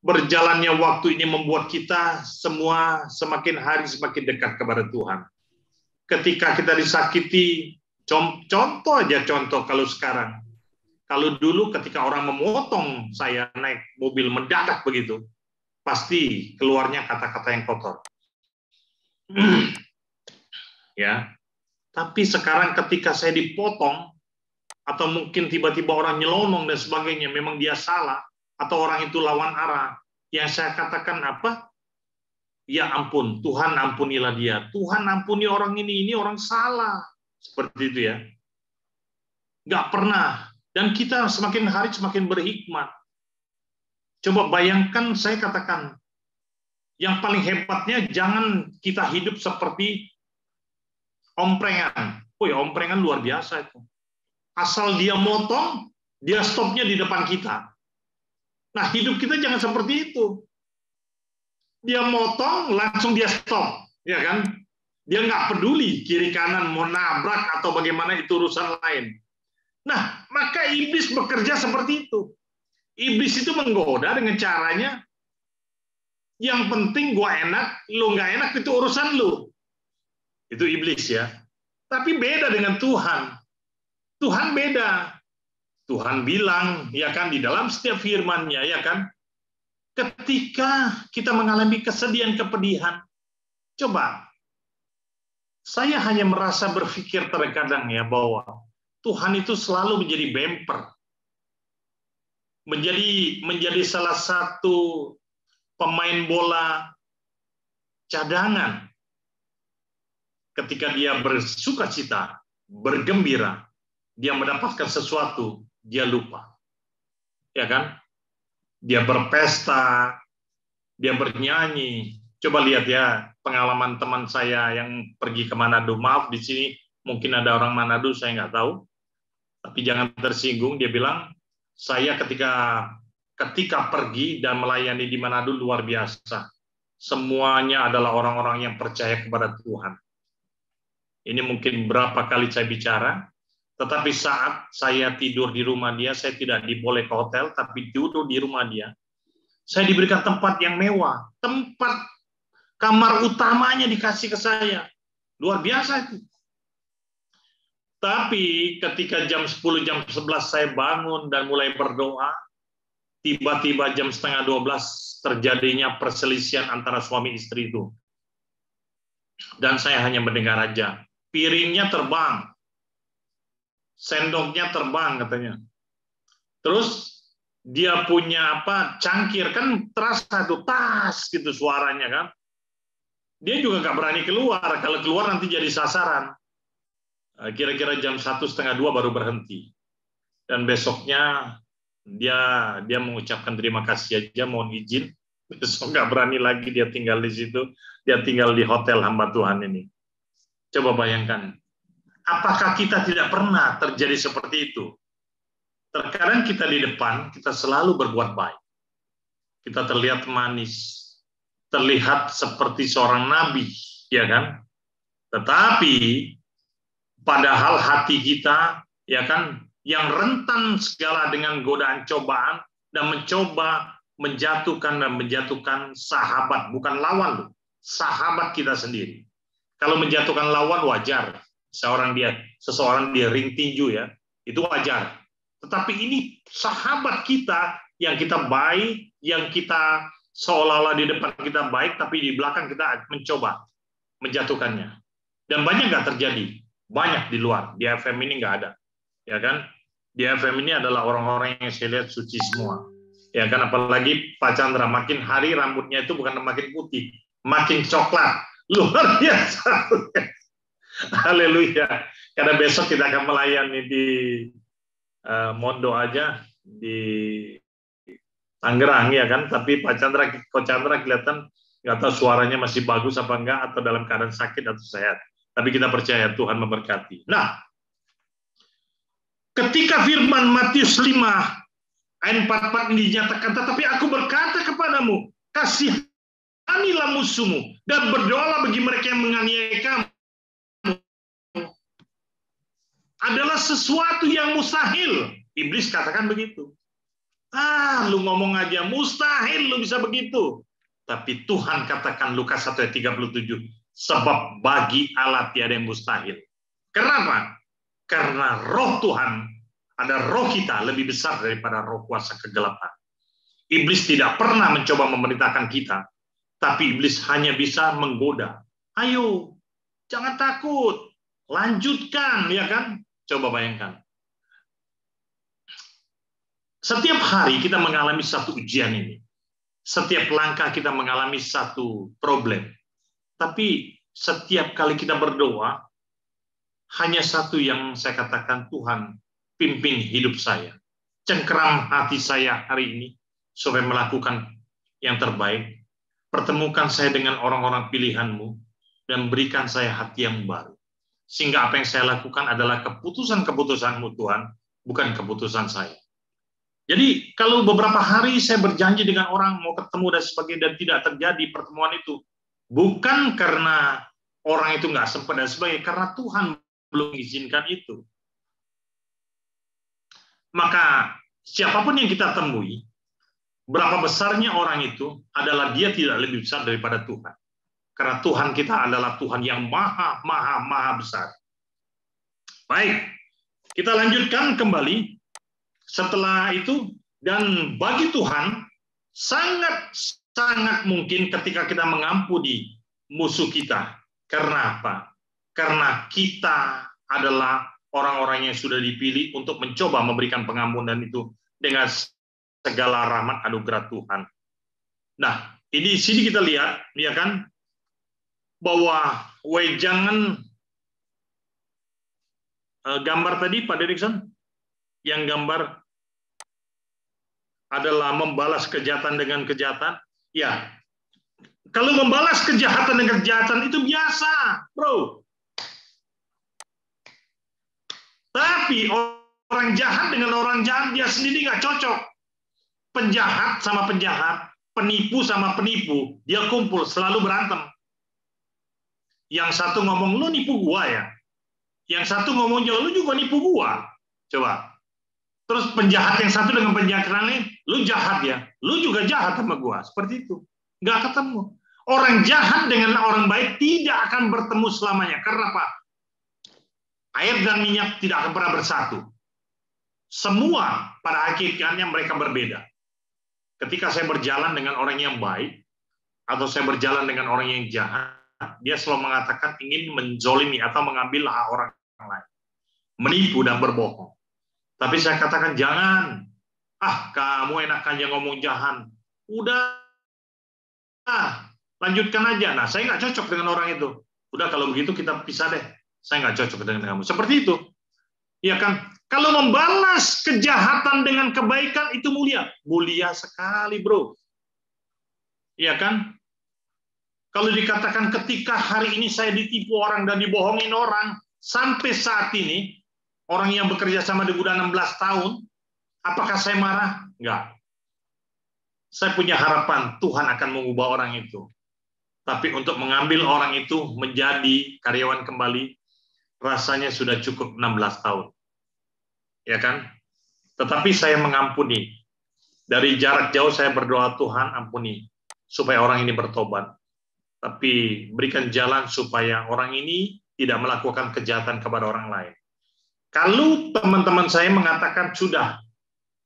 Berjalannya waktu ini membuat kita semua semakin hari semakin dekat kepada Tuhan. Ketika kita disakiti, contoh kalau sekarang. Kalau dulu ketika orang memotong saya naik mobil mendadak begitu, pasti keluarnya kata-kata yang kotor. Ya. Tapi sekarang ketika saya dipotong, atau mungkin tiba-tiba orang nyelonong dan sebagainya, memang dia salah, atau orang itu lawan arah, yang saya katakan apa? Ya ampun, Tuhan ampunilah dia. Tuhan ampuni orang ini orang salah. Seperti itu ya. Nggak pernah. Dan kita semakin hari semakin berhikmat. Coba bayangkan, saya katakan, yang paling hebatnya jangan kita hidup seperti omprengan. Oh ya, omprengan luar biasa itu. Asal dia motong, dia stopnya di depan kita. Nah, hidup kita jangan seperti itu. Dia motong, langsung dia stop. Ya kan? Dia nggak peduli kiri kanan mau nabrak atau bagaimana, itu urusan lain. Nah, maka iblis bekerja seperti itu. Iblis itu menggoda dengan caranya, yang penting gua enak, lu nggak enak itu urusan lu. Itu iblis ya. Tapi beda dengan Tuhan. Tuhan beda. Tuhan bilang, ya kan, di dalam setiap firman-Nya, ya kan, ketika kita mengalami kesedihan, kepedihan, coba, saya hanya merasa berpikir terkadang ya, bahwa Tuhan itu selalu menjadi bumper, menjadi salah satu pemain bola cadangan, ketika dia bersukacita, bergembira, dia mendapatkan sesuatu, dia lupa. Ya kan? Dia berpesta, dia bernyanyi. Coba lihat ya, pengalaman teman saya yang pergi ke Manado. Maaf, di sini mungkin ada orang Manado, saya nggak tahu. Tapi jangan tersinggung, dia bilang, saya ketika pergi dan melayani di Manado luar biasa. Semuanya adalah orang-orang yang percaya kepada Tuhan. Ini mungkin berapa kali saya bicara, tetapi saat saya tidur di rumah dia, saya tidak diboleh ke hotel, tapi duduk di rumah dia. Saya diberikan tempat yang mewah, tempat kamar utamanya dikasih ke saya. Luar biasa itu. Tapi ketika jam 10, jam 11 saya bangun dan mulai berdoa, tiba-tiba jam setengah 12 terjadinya perselisihan antara suami istri itu. Dan saya hanya mendengar aja. Piringnya terbang. Sendoknya terbang katanya. Terus dia punya cangkir, kan terasa tuh tas gitu suaranya kan. Dia juga nggak berani keluar. Kalau keluar nanti jadi sasaran. Kira-kira jam 1:30 baru berhenti. Dan besoknya dia mengucapkan terima kasih aja, mohon izin. Besok nggak berani lagi dia tinggal di situ. Dia tinggal di hotel hamba Tuhan ini. Coba bayangkan. Apakah kita tidak pernah terjadi seperti itu? Terkadang kita di depan, kita selalu berbuat baik. Kita terlihat manis, terlihat seperti seorang nabi, ya kan? Tetapi padahal hati kita, ya kan, yang rentan segala dengan godaan cobaan dan mencoba menjatuhkan sahabat, bukan lawan, sahabat kita sendiri. Kalau menjatuhkan lawan wajar. Seseorang dia ring tinju ya, itu wajar. Tetapi ini sahabat kita yang kita baik, yang kita seolah-olah di depan kita baik, tapi di belakang kita mencoba menjatuhkannya. Dan banyak nggak terjadi, banyak di luar. Di FM ini nggak ada, ya kan? Di FM ini adalah orang-orang yang saya lihat suci semua, ya kan? Apalagi Pak Chandra, makin hari rambutnya itu bukan makin putih, makin coklat, luar biasa. Haleluya. Karena besok kita akan melayani di Mondo aja di Tangerang ya kan. Tapi Pak Chandra kelihatan nggak tahu suaranya masih bagus apa enggak, atau dalam keadaan sakit atau sehat. Tapi kita percaya Tuhan memberkati. Nah, ketika firman Matius 5 ayat 44 ini dinyatakan, tetapi aku berkata kepadamu, kasihanilah musuhmu dan berdoalah bagi mereka yang menganiaya kamu, adalah sesuatu yang mustahil. Iblis katakan begitu. Lu ngomong aja, mustahil lu bisa begitu. Tapi Tuhan katakan Lukas 1 ayat 37, sebab bagi Allah tiada yang mustahil. Kenapa? Karena roh Tuhan, ada roh kita lebih besar daripada roh kuasa kegelapan. Iblis tidak pernah mencoba memerintahkan kita, tapi iblis hanya bisa menggoda. Ayo, jangan takut, lanjutkan, ya kan? Coba bayangkan. Setiap hari kita mengalami satu ujian ini. Setiap langkah kita mengalami satu problem. Tapi setiap kali kita berdoa, hanya satu yang saya katakan, Tuhan, pimpin hidup saya. Cengkeram hati saya hari ini, supaya melakukan yang terbaik. Pertemukan saya dengan orang-orang pilihan-Mu, dan berikan saya hati yang baru. Sehingga apa yang saya lakukan adalah keputusan-keputusan-Mu, Tuhan, bukan keputusan saya. Jadi kalau beberapa hari saya berjanji dengan orang mau ketemu dan sebagainya dan tidak terjadi pertemuan itu, bukan karena orang itu nggak sempat dan sebagainya, karena Tuhan belum mengizinkan itu. Maka siapapun yang kita temui, berapa besarnya orang itu adalah dia tidak lebih besar daripada Tuhan. Karena Tuhan kita adalah Tuhan yang maha besar. Baik, kita lanjutkan kembali. Setelah itu, dan bagi Tuhan, sangat mungkin ketika kita mengampuni musuh kita. Karena apa? Karena kita adalah orang-orang yang sudah dipilih untuk mencoba memberikan pengampunan itu dengan segala rahmat anugerah Tuhan. Nah, ini di sini kita lihat, ya kan, bahwa wejangan gambar tadi, Pak Derikson, yang gambar adalah membalas kejahatan dengan kejahatan. Ya, kalau membalas kejahatan dengan kejahatan itu biasa, bro. Tapi orang jahat dengan orang jahat dia sendiri nggak cocok. Penjahat sama penjahat, penipu sama penipu, dia kumpul selalu berantem. Yang satu ngomong lu nipu gua ya, yang satu ngomong lu juga nipu gua. Coba. Terus penjahat yang satu dengan penjahat lain, lu jahat ya, lu juga jahat sama gua, seperti itu. Nggak ketemu. Orang jahat dengan orang baik tidak akan bertemu selamanya. Karena apa? Air dan minyak tidak akan pernah bersatu. Semua pada hakikatnya mereka berbeda. Ketika saya berjalan dengan orang yang baik, atau saya berjalan dengan orang yang jahat, dia selalu mengatakan ingin menzolimi atau mengambil hak orang lain. Menipu dan berbohong. Tapi saya katakan jangan. Kamu enak aja ngomong jahat. Udah, lanjutkan aja. Nah, saya nggak cocok dengan orang itu. Udah, kalau begitu kita pisah deh. Saya nggak cocok dengan kamu. Seperti itu. Ya kan? Kalau membalas kejahatan dengan kebaikan itu mulia. Mulia sekali, bro. Ya kan? Kalau dikatakan ketika hari ini saya ditipu orang dan dibohongin orang, sampai saat ini, orang yang bekerja sama di udah 16 tahun, apakah saya marah? Enggak. Saya punya harapan Tuhan akan mengubah orang itu. Tapi untuk mengambil orang itu menjadi karyawan kembali, rasanya sudah cukup 16 tahun. Ya kan? Tetapi saya mengampuni. Dari jarak jauh saya berdoa, Tuhan ampuni, supaya orang ini bertobat. Tapi berikan jalan supaya orang ini tidak melakukan kejahatan kepada orang lain. Kalau teman-teman saya mengatakan sudah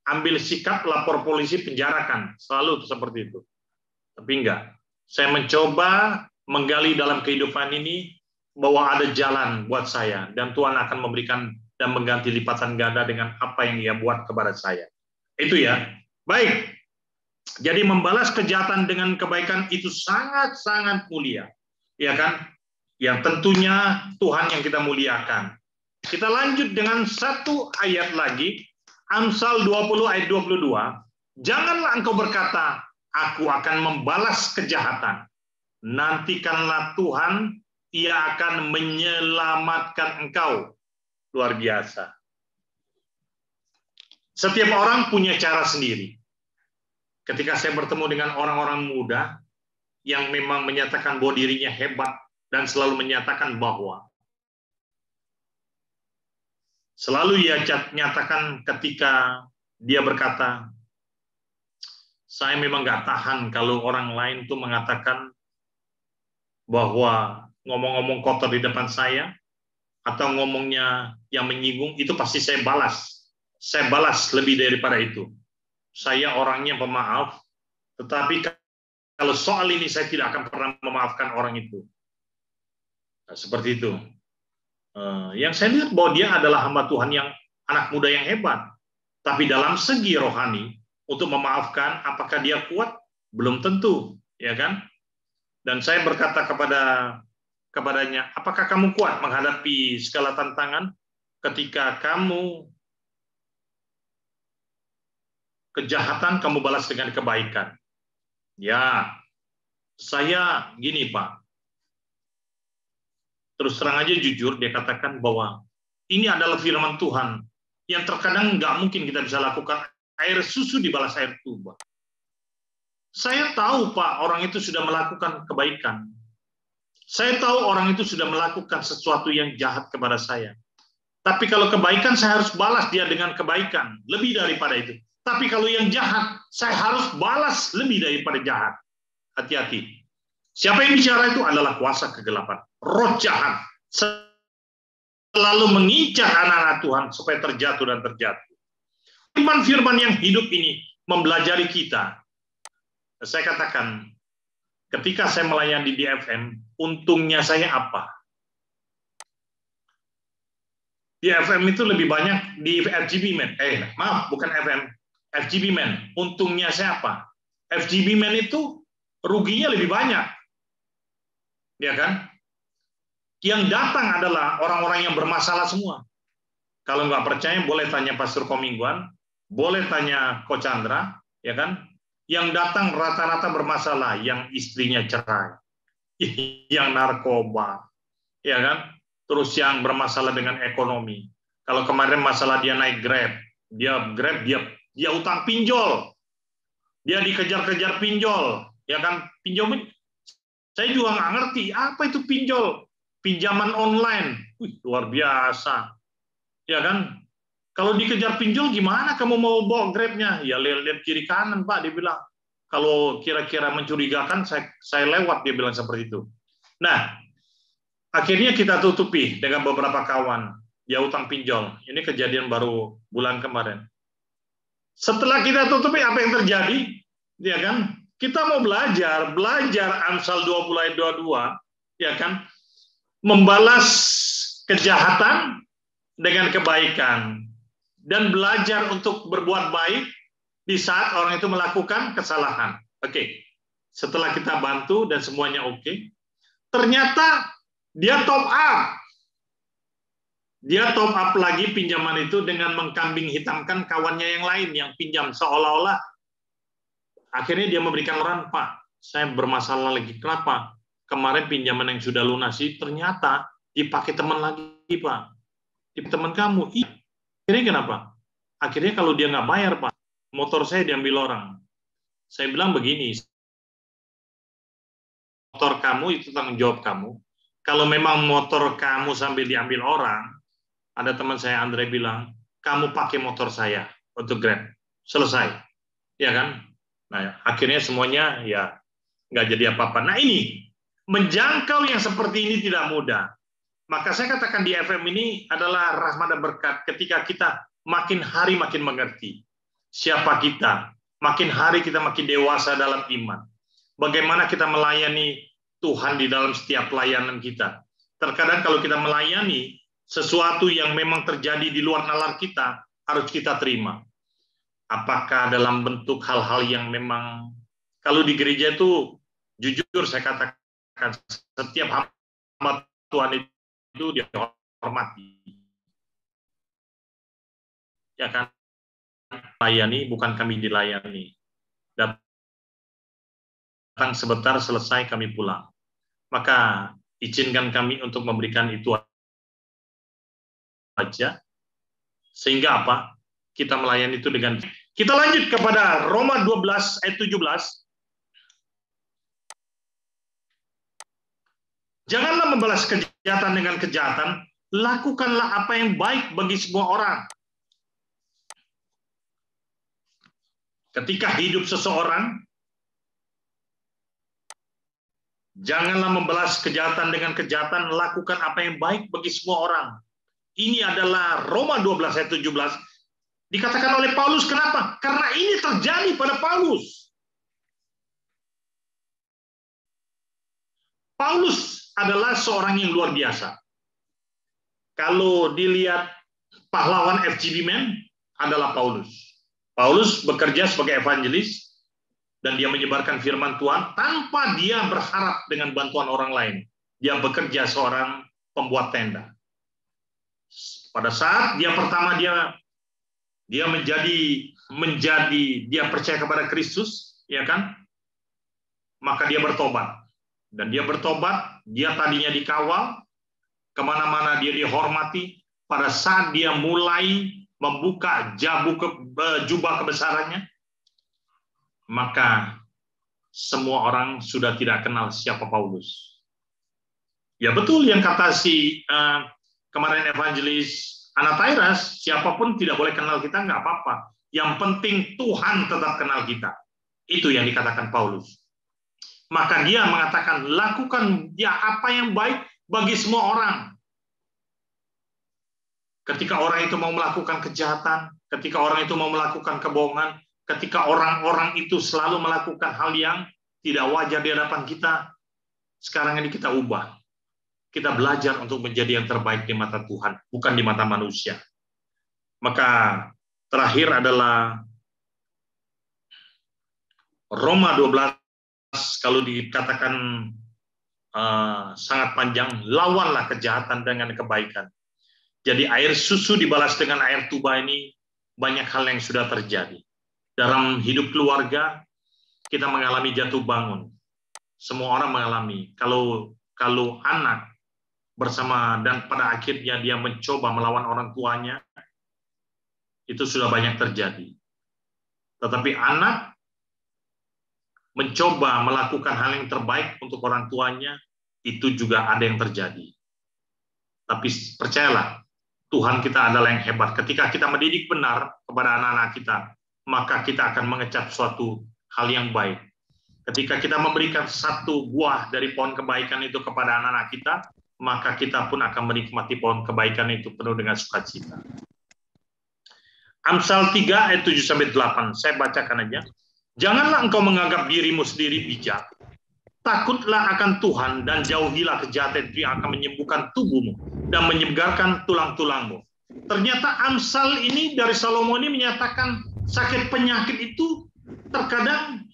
ambil sikap, lapor polisi, penjarakan, selalu seperti itu. Tapi enggak. Saya mencoba menggali dalam kehidupan ini bahwa ada jalan buat saya dan Tuhan akan memberikan dan mengganti lipatan ganda dengan apa yang Dia buat kepada saya. Itu ya. Baik. Jadi membalas kejahatan dengan kebaikan itu sangat-sangat mulia. Ya kan? Yang tentunya Tuhan yang kita muliakan. Kita lanjut dengan satu ayat lagi, Amsal 20 ayat 22. Janganlah engkau berkata, aku akan membalas kejahatan. Nantikanlah Tuhan Ia akan menyelamatkan engkau. Luar biasa. Setiap orang punya cara sendiri. Ketika saya bertemu dengan orang-orang muda yang memang menyatakan bahwa dirinya hebat dan selalu menyatakan bahwa selalu ia nyatakan ketika dia berkata, saya memang nggak tahan kalau orang lain tuh mengatakan bahwa ngomong-ngomong kotor di depan saya atau ngomongnya yang menyinggung, itu pasti saya balas. Saya balas lebih daripada itu. Saya orangnya pemaaf, tetapi kalau soal ini saya tidak akan pernah memaafkan orang itu. Nah, seperti itu. Yang saya lihat bahwa dia adalah hamba Tuhan yang anak muda yang hebat. Tapi dalam segi rohani, untuk memaafkan, apakah dia kuat? Belum tentu, ya kan? Dan saya berkata kepadanya, apakah kamu kuat menghadapi segala tantangan ketika kamu kejahatan kamu balas dengan kebaikan? Ya, saya gini Pak. Terus terang aja jujur, dia katakan bahwa ini adalah firman Tuhan yang terkadang nggak mungkin kita bisa lakukan. Air susu dibalas air tuba. Saya tahu Pak, orang itu sudah melakukan kebaikan. Saya tahu orang itu sudah melakukan sesuatu yang jahat kepada saya. Tapi kalau kebaikan, saya harus balas dia dengan kebaikan. Lebih daripada itu. Tapi kalau yang jahat, saya harus balas lebih daripada jahat. Hati-hati. Siapa yang bicara itu adalah kuasa kegelapan. Roh jahat selalu mengincar anak-anak Tuhan supaya terjatuh dan terjatuh. Firman-firman yang hidup ini mempelajari kita. Saya katakan, ketika saya melayani di FM, untungnya saya apa? Di FM itu lebih banyak di FGB Man. Maaf, bukan FM. FGB Man. Untungnya saya apa? FGB Man itu ruginya lebih banyak. Ya kan? Yang datang adalah orang-orang yang bermasalah semua. Kalau nggak percaya, boleh tanya Pastor Komingguan, boleh tanya Ko Chandra, ya kan? Yang datang rata-rata bermasalah, yang istrinya cerai, yang narkoba, ya kan? Terus yang bermasalah dengan ekonomi. Kalau kemarin masalah dia naik Grab, dia utang pinjol, dia dikejar-kejar pinjol, ya kan? Pinjol, saya juga nggak ngerti apa itu pinjol, pinjaman online, luar biasa, ya kan? Kalau dikejar pinjol gimana kamu mau bawa Grab-nya? Ya lihat kiri kanan Pak, dia bilang. Kalau kira-kira mencurigakan, saya lewat, dia bilang seperti itu. Nah, akhirnya kita tutupi dengan beberapa kawan. Dia utang pinjol. Ini kejadian baru bulan kemarin. Setelah kita tutupi, apa yang terjadi? Ya kan? Kita mau belajar Amsal 20 ayat 22, ya kan? Membalas kejahatan dengan kebaikan dan belajar untuk berbuat baik di saat orang itu melakukan kesalahan. Oke. Setelah kita bantu dan semuanya oke, ternyata dia top up. Dia top up lagi pinjaman itu dengan mengkambing hitamkan kawannya yang lain yang pinjam, seolah-olah akhirnya dia memberikan orang, Pak, saya bermasalah lagi. Kenapa? Kemarin pinjaman yang sudah lunasi ternyata dipakai teman lagi, Pak. Di teman kamu. Iya. Akhirnya kenapa? Akhirnya kalau dia nggak bayar, Pak, motor saya diambil orang. Saya bilang begini, motor kamu itu tanggung jawab kamu. Kalau memang motor kamu sambil diambil orang, ada teman saya Andre bilang, kamu pakai motor saya untuk Grab. Selesai. Ya kan? Nah, akhirnya semuanya ya nggak jadi apa-apa. Nah ini, menjangkau yang seperti ini tidak mudah. Maka saya katakan di FM ini adalah rahmat dan berkat ketika kita makin hari makin mengerti siapa kita. Makin hari kita makin dewasa dalam iman. Bagaimana kita melayani Tuhan di dalam setiap pelayanan kita. Terkadang kalau kita melayani sesuatu yang memang terjadi di luar nalar kita, harus kita terima. Apakah dalam bentuk hal-hal yang memang, kalau di gereja itu, jujur saya katakan, setiap hamba Tuhan itu dihormati. Ya kan? Layani, bukan kami dilayani. Datang sebentar, selesai, kami pulang. Maka izinkan kami untuk memberikan itu aja. Sehingga apa? Kita melayani itu dengan... Kita lanjut kepada Roma 12 ayat 17. Janganlah membalas kejahatan dengan kejahatan, lakukanlah apa yang baik bagi semua orang. Ketika hidup seseorang, janganlah membalas kejahatan dengan kejahatan, lakukan apa yang baik bagi semua orang. Ini adalah Roma 12 ayat 17. Dikatakan oleh Paulus, kenapa? Karena ini terjadi pada Paulus. Paulus adalah seorang yang luar biasa. Kalau dilihat pahlawan FGB Man adalah Paulus. Paulus bekerja sebagai evangelis dan dia menyebarkan firman Tuhan tanpa dia berharap dengan bantuan orang lain. Dia bekerja seorang pembuat tenda. Pada saat dia pertama dia percaya kepada Kristus, ya kan? Maka dia bertobat. Dan dia bertobat, dia tadinya dikawal, kemana-mana dia dihormati. Pada saat dia mulai membuka jubah kebesarannya, maka semua orang sudah tidak kenal siapa Paulus. Ya betul yang kata si kemarin evangelis Anatairas, siapapun tidak boleh kenal kita, nggak apa-apa. Yang penting Tuhan tetap kenal kita. Itu yang dikatakan Paulus. Maka dia mengatakan, lakukan ya apa yang baik bagi semua orang. Ketika orang itu mau melakukan kejahatan, ketika orang itu mau melakukan kebohongan, ketika orang-orang itu selalu melakukan hal yang tidak wajar di hadapan kita, sekarang ini kita ubah. Kita belajar untuk menjadi yang terbaik di mata Tuhan, bukan di mata manusia. Maka terakhir adalah Roma 12, kalau dikatakan sangat panjang, lawanlah kejahatan dengan kebaikan. Jadi air susu dibalas dengan air tuba ini, banyak hal yang sudah terjadi. Dalam hidup keluarga, kita mengalami jatuh bangun. Semua orang mengalami. Kalau anak bersama dan pada akhirnya dia mencoba melawan orang tuanya, itu sudah banyak terjadi. Tetapi anak mencoba melakukan hal yang terbaik untuk orang tuanya, itu juga ada yang terjadi. Tapi percayalah, Tuhan kita adalah yang hebat. Ketika kita mendidik benar kepada anak-anak kita, maka kita akan mengecap suatu hal yang baik. Ketika kita memberikan satu buah dari pohon kebaikan itu kepada anak-anak kita, maka kita pun akan menikmati pohon kebaikan itu penuh dengan sukacita. Amsal 3 ayat 7-8, saya bacakan aja. Janganlah engkau menganggap dirimu sendiri bijak. Takutlah akan Tuhan dan jauhilah kejahatan itu yang akan menyembuhkan tubuhmu dan menyegarkan tulang-tulangmu. Ternyata Amsal ini dari Salomo ini menyatakan sakit penyakit itu terkadang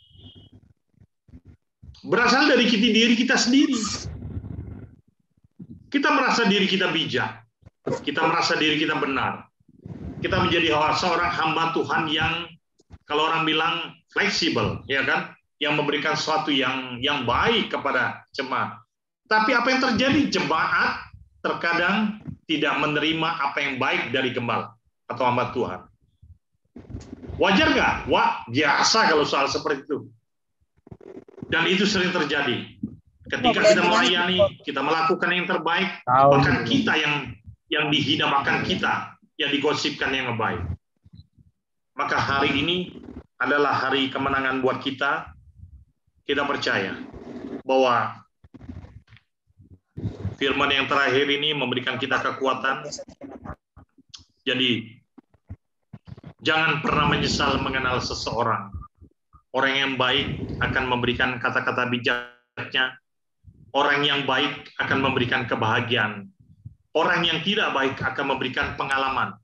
berasal dari diri kita sendiri. Kita merasa diri kita bijak, kita merasa diri kita benar. Kita menjadi seorang hamba Tuhan yang, kalau orang bilang fleksibel, ya kan, yang memberikan sesuatu yang baik kepada jemaat. Tapi apa yang terjadi? Jemaat terkadang tidak menerima apa yang baik dari gembala atau hamba Tuhan. Wajar nggak? Wah, biasa kalau soal seperti itu. Dan itu sering terjadi. Ketika kita melayani, kita melakukan yang terbaik, bahkan kita yang dihina, bahkan kita yang digosipkan yang baik. Maka hari ini adalah hari kemenangan buat kita. Kita percaya bahwa firman yang terakhir ini memberikan kita kekuatan. Jadi, jangan pernah menyesal mengenal seseorang. Orang yang baik akan memberikan kata-kata bijaknya. Orang yang baik akan memberikan kebahagiaan. Orang yang tidak baik akan memberikan pengalaman.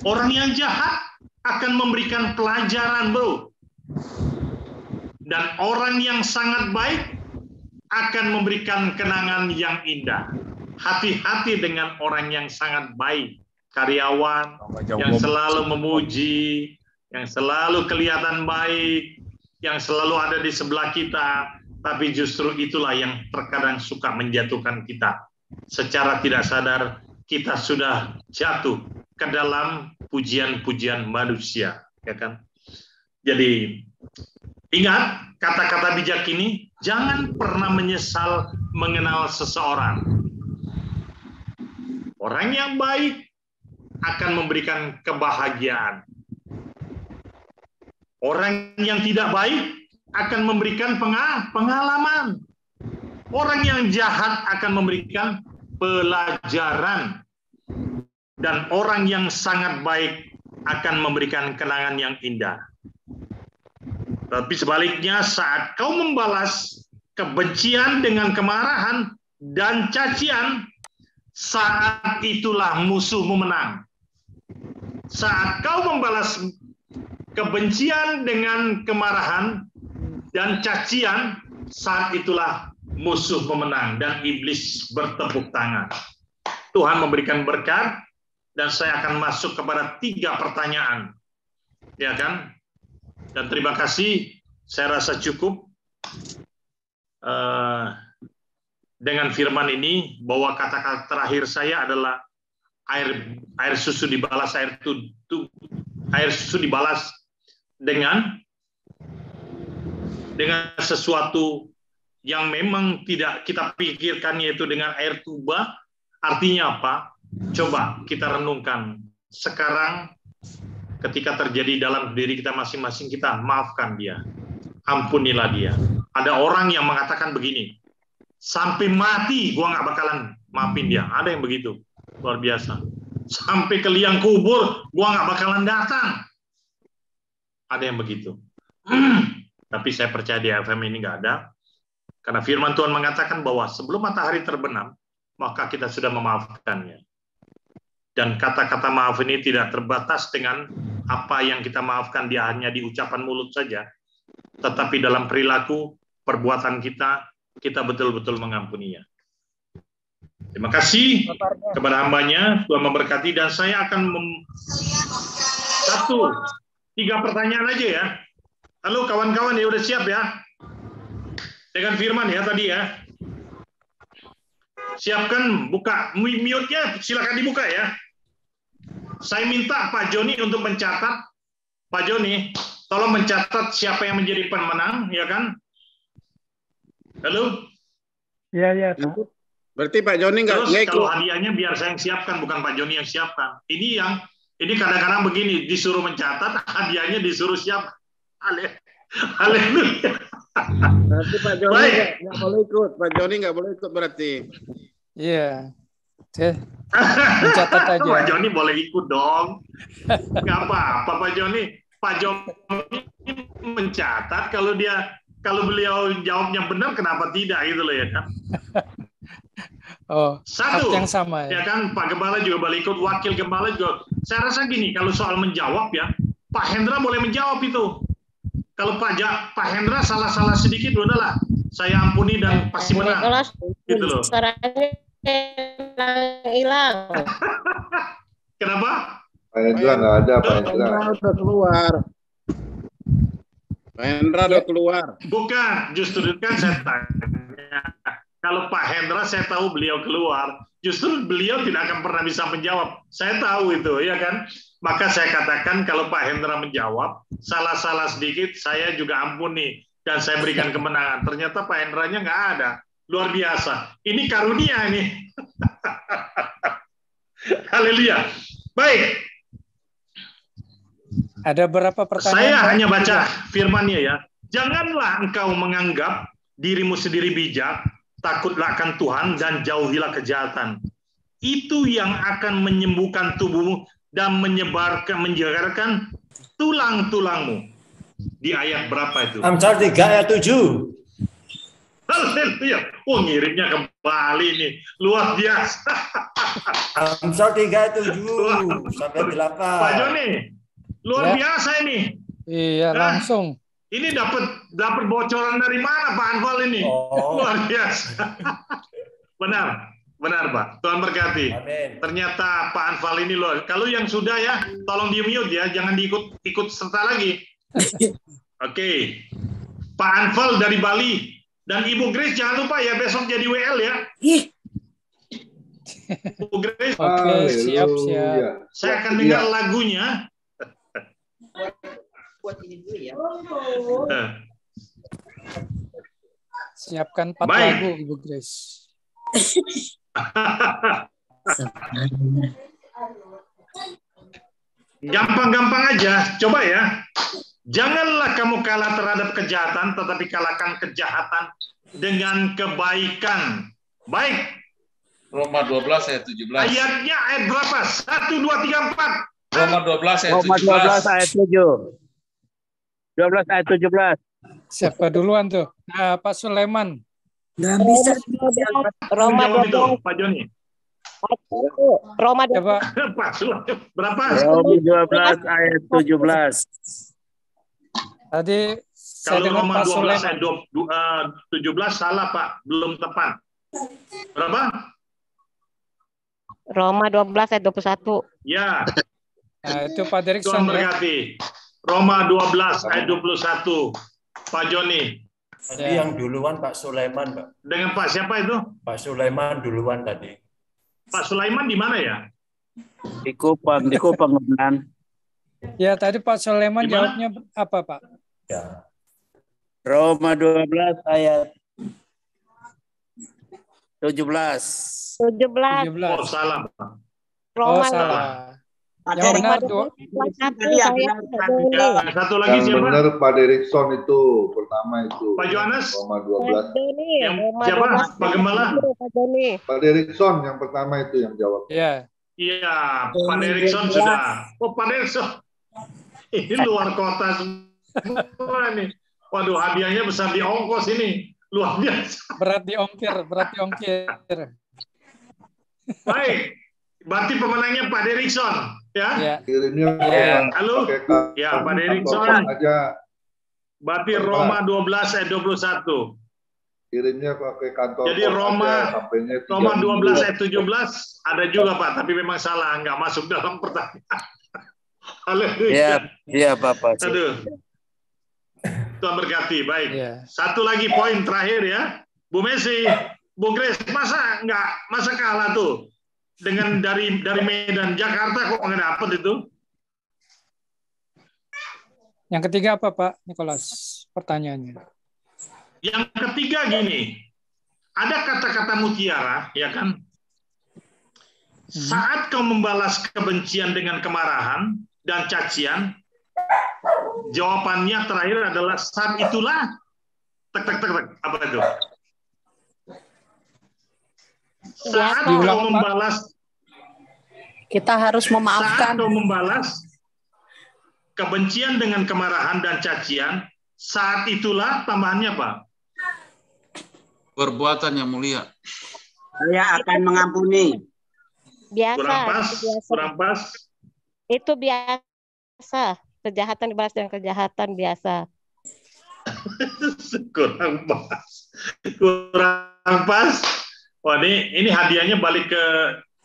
Orang yang jahat akan memberikan pelajaran, bro. Dan orang yang sangat baik akan memberikan kenangan yang indah. Hati-hati dengan orang yang sangat baik. Karyawan yang selalu memuji, yang selalu kelihatan baik, yang selalu ada di sebelah kita, tapi justru itulah yang terkadang suka menjatuhkan kita. Secara tidak sadar, kita sudah jatuh ke dalam pujian-pujian manusia, ya kan? Jadi, ingat kata-kata bijak ini, jangan pernah menyesal mengenal seseorang. Orang yang baik akan memberikan kebahagiaan. Orang yang tidak baik akan memberikan pengalaman. Orang yang jahat akan memberikan pelajaran. Dan orang yang sangat baik akan memberikan kenangan yang indah. Tapi sebaliknya, saat kau membalas kebencian dengan kemarahan dan cacian, saat itulah musuhmu menang. Saat kau membalas kebencian dengan kemarahan dan cacian, saat itulah musuh pemenang dan iblis bertepuk tangan. Tuhan memberikan berkat dan saya akan masuk kepada 3 pertanyaan. Ya kan? Dan terima kasih, saya rasa cukup dengan firman ini bahwa kata-kata terakhir saya adalah air susu dibalas air susu dibalas dengan sesuatu yang memang tidak kita pikirkan, yaitu dengan air tuba. Artinya apa? Coba kita renungkan. Sekarang ketika terjadi dalam diri kita masing-masing, kita maafkan dia. Ampunilah dia. Ada orang yang mengatakan begini, sampai mati gua nggak bakalan maafin dia. Ada yang begitu. Luar biasa. Sampai ke liang kubur gua nggak bakalan datang. Ada yang begitu. Tapi saya percaya di FM ini nggak ada. Karena firman Tuhan mengatakan bahwa sebelum matahari terbenam, maka kita sudah memaafkannya. Dan kata-kata maaf ini tidak terbatas dengan apa yang kita maafkan, dia hanya di ucapan mulut saja. Tetapi dalam perilaku, perbuatan kita betul-betul mengampuninya. Terima kasih kepada hambanya, Tuhan memberkati, dan saya akan 3 pertanyaan aja ya. Halo kawan-kawan, ya udah siap ya? Dengan firman ya tadi ya. Siapkan, buka mute-nya, silakan dibuka ya. Saya minta Pak Joni untuk mencatat. Pak Joni, tolong mencatat siapa yang menjadi pemenang, ya kan? Halo? Ya. Berarti Pak Joni nggak ikut. Kalau hadiahnya biar saya yang siapkan, bukan Pak Joni yang siapkan. Ini kadang-kadang begini, disuruh mencatat, hadiahnya disuruh siap. Haleluya. Berarti Pak Joni nggak boleh ikut. Pak Joni nggak boleh ikut berarti. Iya. Mencatat aja. Pak Joni boleh ikut dong. Nggak apa-apa Pak Joni. Pak Joni mencatat, kalau beliau jawabnya benar, kenapa tidak gitu loh ya kan? Oh, 1 yang sama ya kan, Pak Gembala juga boleh ikut, Wakil Gembala juga. Saya rasa gini, kalau soal menjawab ya, Pak Hendra boleh menjawab itu. Kalau Pak Hendra salah-salah sedikit, udahlah, saya ampuni dan pasti menang. Gitu loh. Hilang. Pak Kenapa? Hendra nggak ada, Pak Hendra. Udah keluar. Pak Hendra udah keluar. Bukan, justru kan saya tanya. Kalau Pak Hendra, saya tahu beliau keluar. Justru beliau tidak akan pernah bisa menjawab. Saya tahu itu, ya kan? Maka saya katakan kalau Pak Hendra menjawab, salah-salah sedikit, saya juga ampuni. Dan saya berikan kemenangan. Ternyata Pak Hendranya nggak ada. Luar biasa. Ini karunia ini. Haleluya. Baik. Ada berapa pertanyaan? Saya hanya baca firman-Nya ya. Janganlah engkau menganggap dirimu sendiri bijak, takutlah akan Tuhan dan jauhilah kejahatan. Itu yang akan menyembuhkan tubuhmu dan menyegarkan tulang-tulangmu. Di ayat berapa itu? Amsal 3 ayat 7. Haleluya. Ngirimnya kembali nih. Luar biasa. Amsal 3 ayat 7 sampai 8. Pak Joni, luar biasa ini. Iya, langsung. Ini dapat bocoran dari mana Pak Anfal ini? Luar biasa. Benar Pak. Tuhan berkati. Amin. Ternyata Pak Anfal ini loh. Kalau yang sudah ya, tolong di-mute ya, jangan ikut serta lagi. Oke. Pak Anfal dari Bali. Dan Ibu Grace jangan lupa ya besok jadi WL ya. Ibu Grace. Oke, siap. Saya akan dengar lagunya. Buat ini dulu ya. Siapkan 4 Baik. lagu, Ibu Grace. Gampang-gampang aja, coba ya. Janganlah kamu kalah terhadap kejahatan, tetapi kalahkan kejahatan dengan kebaikan. Baik. Roma 12 ayat 17. Ayatnya ayat berapa? 1, 2, 3, 4. Roma 12 ayat 17. Roma 12 ayat 7. 12 ayat 17. Siapa duluan tuh? Nah, Pak Sulaiman. Nggak bisa. Roma Jawab itu, 12. Pak Joni. Roma Coba. Pak Sulaiman, berapa? Roma 12 ayat 17. Tadi saya Kalau dengar Roma Pak 12 Sulaiman. ayat 17 salah, Pak. Belum tepat. Berapa? Roma 12 ayat 21. Ya. Nah, itu Pak Tuhan Derikson ya. berkati. Roma 12 ayat 21. Pak Joni. Tadi yang duluan Pak Sulaiman, Pak. Dengan Pak siapa itu? Pak Sulaiman duluan tadi. Pak Sulaiman di mana ya? Di Kupang Komandan. Ya, tadi Pak Sulaiman Gimana? jawabnya apa, Pak? Ya. Roma 12 ayat 17. 17. 17. Oh, salah, Pak. Oh, Roma salah. Pak Yang Derek, benar Roma dua. 12 ayat 1 Tadi yang saya bilang tidak tadi. boleh. Yang satu lagi Yang siapa? benar Pak Derikson itu pertama itu. Pak Johannes? Roma Pak 12. Doni, Yang Roma siapa? 12 Pak Gembala? Pak Doni. Pak Derikson yang pertama itu yang jawab. Ya. Iya, Pak Derikson sudah. Oh, Pak Derikson. Ini luar kota semua nih. Waduh, hadiahnya besar di ongkos ini. Luar biasa. Berat di ongkir. Baik. Berarti pemenangnya Pak Derikson, ya? Ya. Kirimnya Ya. Halo? pakai kartu Ya, Pak Derikson. aja. Berarti Roma 12 ayat 21. Kirimnya pakai kantor. Jadi pos Roma aja, sampainya 3 Roma 12 minggu. ayat 17 ada juga, Pak, tapi memang salah, nggak masuk dalam pertanyaan. Haleluya. Iya, Bapak. Aduh. Tuhan berkati. Baik. Ya. Satu lagi poin terakhir ya. Bu Messi, Bu Grace, masa kalah tuh dengan dari Medan Jakarta kok nggak dapet itu? Yang ketiga apa, Pak Nikolas? Pertanyaannya. Yang ketiga gini, ada kata-kata mutiara, ya kan? Saat kau membalas kebencian dengan kemarahan dan cacian, jawabannya terakhir adalah saat itulah tek tek tek tek. Apa itu? Saat Biasa. kau membalas, Kita harus saat memaafkan. kau membalas kebencian dengan kemarahan dan cacian, saat itulah tambahannya apa? Perbuatan yang mulia. Saya akan mengampuni. Biasa. Kurang pas, Itu biasa. kurang pas. Itu biasa. Kejahatan dibalas dengan kejahatan biasa. Kurang pas. Kurang pas. Wah, ini hadiahnya balik ke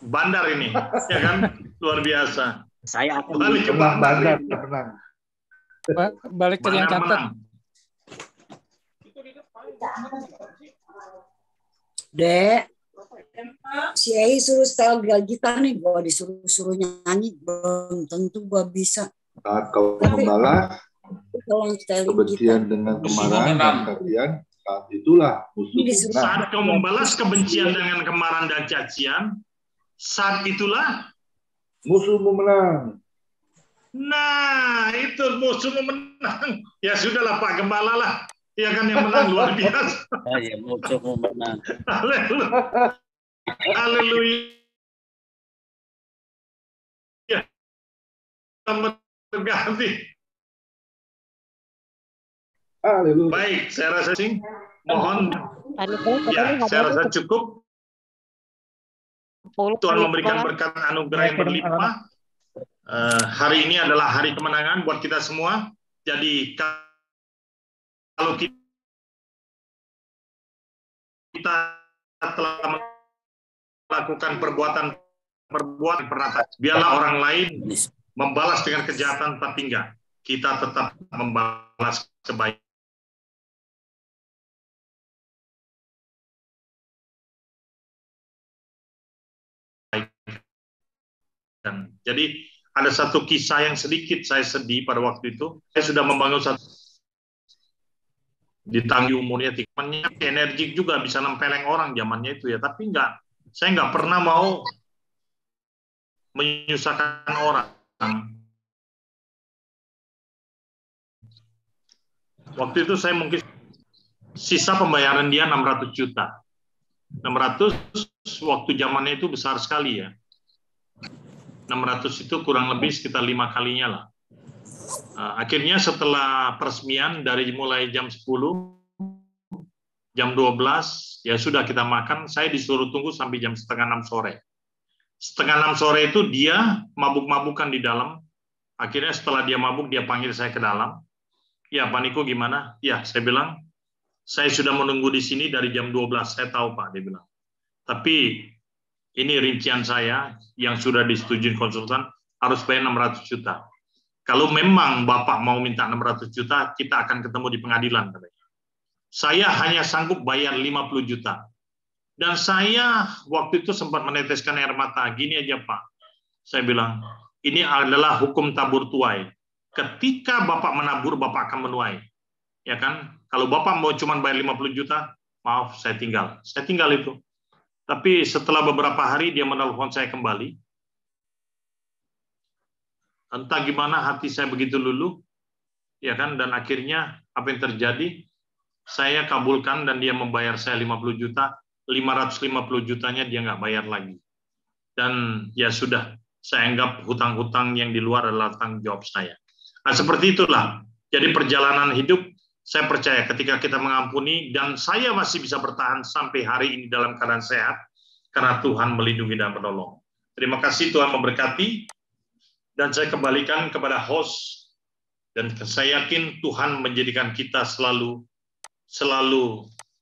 bandar ini, ya kan? Luar biasa. Saya akan Balik ke Menang bandar. bandar, menang. Balik ke yang Bandar catat. menang. Dek, si Ei suruh setel gitar nih, gua disuruh nyanyi, belum tentu gua bisa. Saat kau membalas Tolong setelin gitar. kebencian dengan kemarahan dan cacian, saat itulah musuh menang. Saat kau membalas kebencian dengan kemarahan dan cacian, saat itulah Musuhmu menang. nah itu musuhmu menang. Ya sudahlah Pak Gembala lah, ya kan yang menang luar biasa. Ya, musuhmu menang. Haleluya. Haleluya. Ya. Terganti. Haleluya. Baik, saya rasa sih mohon Pak Nikolas, ya, katanya saya rasa hadiahnya cukup. 10 Tuhan Pak memberikan Nikolas. berkat anugerah yang berlimpah. Hari ini adalah hari kemenangan buat kita semua. Jadi kalau kita telah melakukan perbuatan pernah, biarlah orang lain membalas dengan kejahatan, tapi enggak. Kita tetap membalas kebaikan. Jadi ada satu kisah yang sedikit saya sedih pada waktu itu. Saya sudah membangun satu ditanggi umurnya, temannya energik juga, bisa nempeleng orang zamannya itu ya. Tapi saya nggak pernah mau menyusahkan orang. Waktu itu saya mungkin sisa pembayaran dia 600 juta. 600 waktu zamannya itu besar sekali ya. 600 itu kurang lebih sekitar 5 kalinya lah. Akhirnya setelah peresmian dari mulai jam 10, jam 12, ya sudah kita makan, saya disuruh tunggu sampai jam setengah 6 sore. Setengah 6 sore itu dia mabuk-mabukan di dalam. Akhirnya setelah dia mabuk, dia panggil saya ke dalam. Ya, Pak Niko gimana? Ya, saya bilang, saya sudah menunggu di sini dari jam 12. Saya tahu, Pak, dia bilang. Tapi ini rincian saya yang sudah disetujui konsultan harus bayar 600 juta. Kalau memang Bapak mau minta 600 juta, kita akan ketemu di pengadilan. Saya hanya sanggup bayar 50 juta. Dan saya waktu itu sempat meneteskan air mata. Gini aja, Pak. Saya bilang, ini adalah hukum tabur tuai. Ketika Bapak menabur, Bapak akan menuai. Ya kan? Kalau Bapak mau cuma bayar 50 juta, maaf, saya tinggal. Saya tinggal itu. Tapi setelah beberapa hari dia menelpon saya kembali. Entah gimana hati saya begitu luluh, ya kan? Dan akhirnya apa yang terjadi? Saya kabulkan dan dia membayar saya 50 juta, 550 jutanya dia nggak bayar lagi. Dan ya sudah, saya anggap hutang-hutang yang di luar adalah tanggung jawab saya. Nah, seperti itulah. Jadi perjalanan hidup, saya percaya ketika kita mengampuni, dan saya masih bisa bertahan sampai hari ini dalam keadaan sehat, karena Tuhan melindungi dan menolong. Terima kasih, Tuhan memberkati, dan saya kembalikan kepada host, dan saya yakin Tuhan menjadikan kita selalu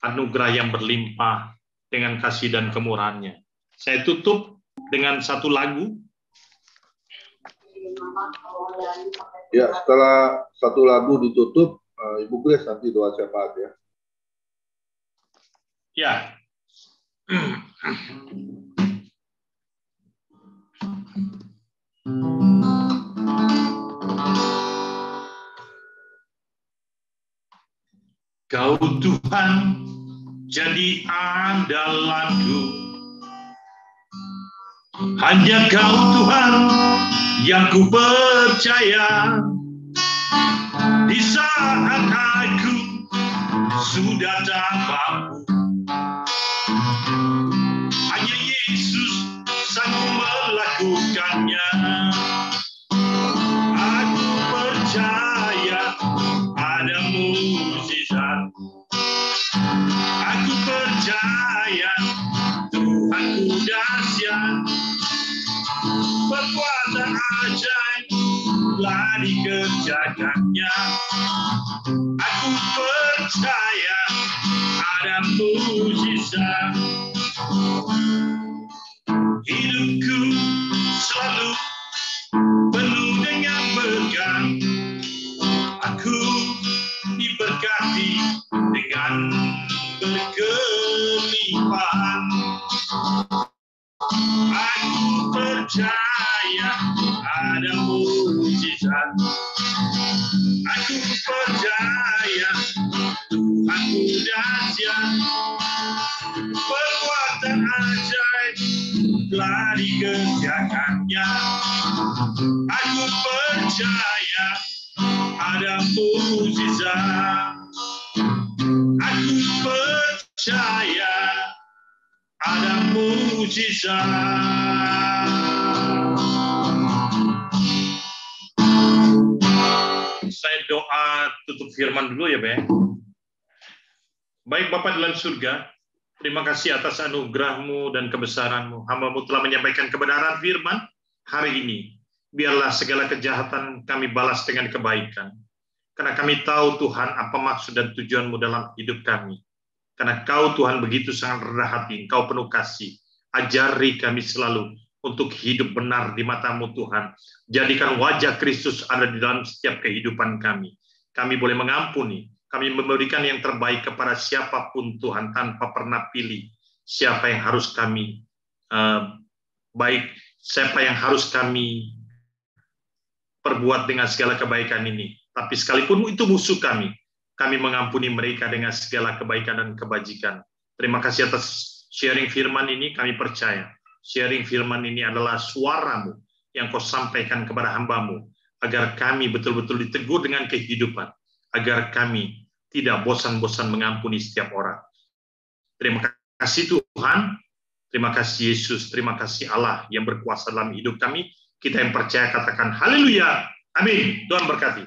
anugerah yang berlimpah dengan kasih dan kemurahan-Nya. Saya tutup dengan satu lagu. Ya, setelah satu lagu ditutup, Ibu Grace nanti doa syafaat ya. Ya. Kau Tuhan jadi andalanku, hanya Kau Tuhan yang ku percaya. Di saat aku sudah tak mampu, hanya Yesus sanggup melakukannya. Aku percaya ada mukjizat. Aku percaya Tuhanku dahsyat, perbuatan ajaib telah dikerjakannya. Aku percaya ada mukjizat. Hidupku selalu penuh dengan berkat. Aku diberkati dengan berkelimpahan. Aku percaya ada mukjizat. Aku percaya Tuhanku dahsyat, perbuatan ajaib telah dikerjakannya. Aku percaya ada mukjizat. Aku percaya ada mukjizat. Saya doa tutup firman dulu ya, Be. Baik Bapa dalam surga, terima kasih atas anugerah-Mu dan kebesaran-Mu. Hamba-Mu telah menyampaikan kebenaran firman hari ini. Biarlah segala kejahatan kami balas dengan kebaikan. Karena kami tahu Tuhan apa maksud dan tujuan-Mu dalam hidup kami. Karena Kau Tuhan begitu sangat rendah hati, Kau penuh kasih. Ajari kami selalu untuk hidup benar di mata-Mu Tuhan. Jadikan wajah Kristus ada di dalam setiap kehidupan kami. Kami boleh mengampuni, kami memberikan yang terbaik kepada siapapun Tuhan tanpa pernah pilih siapa yang harus kami siapa yang harus kami perbuat dengan segala kebaikan ini. Tapi sekalipun itu musuh kami mengampuni mereka dengan segala kebaikan dan kebajikan. Terima kasih atas sharing firman ini, kami percaya. Sharing firman ini adalah suaramu yang kau sampaikan kepada hambamu, agar kami betul-betul ditegur dengan kehidupan, agar kami tidak bosan-bosan mengampuni setiap orang. Terima kasih Tuhan, terima kasih Yesus, terima kasih Allah yang berkuasa dalam hidup kami. Kita yang percaya katakan haleluya, amin. Tuhan berkati.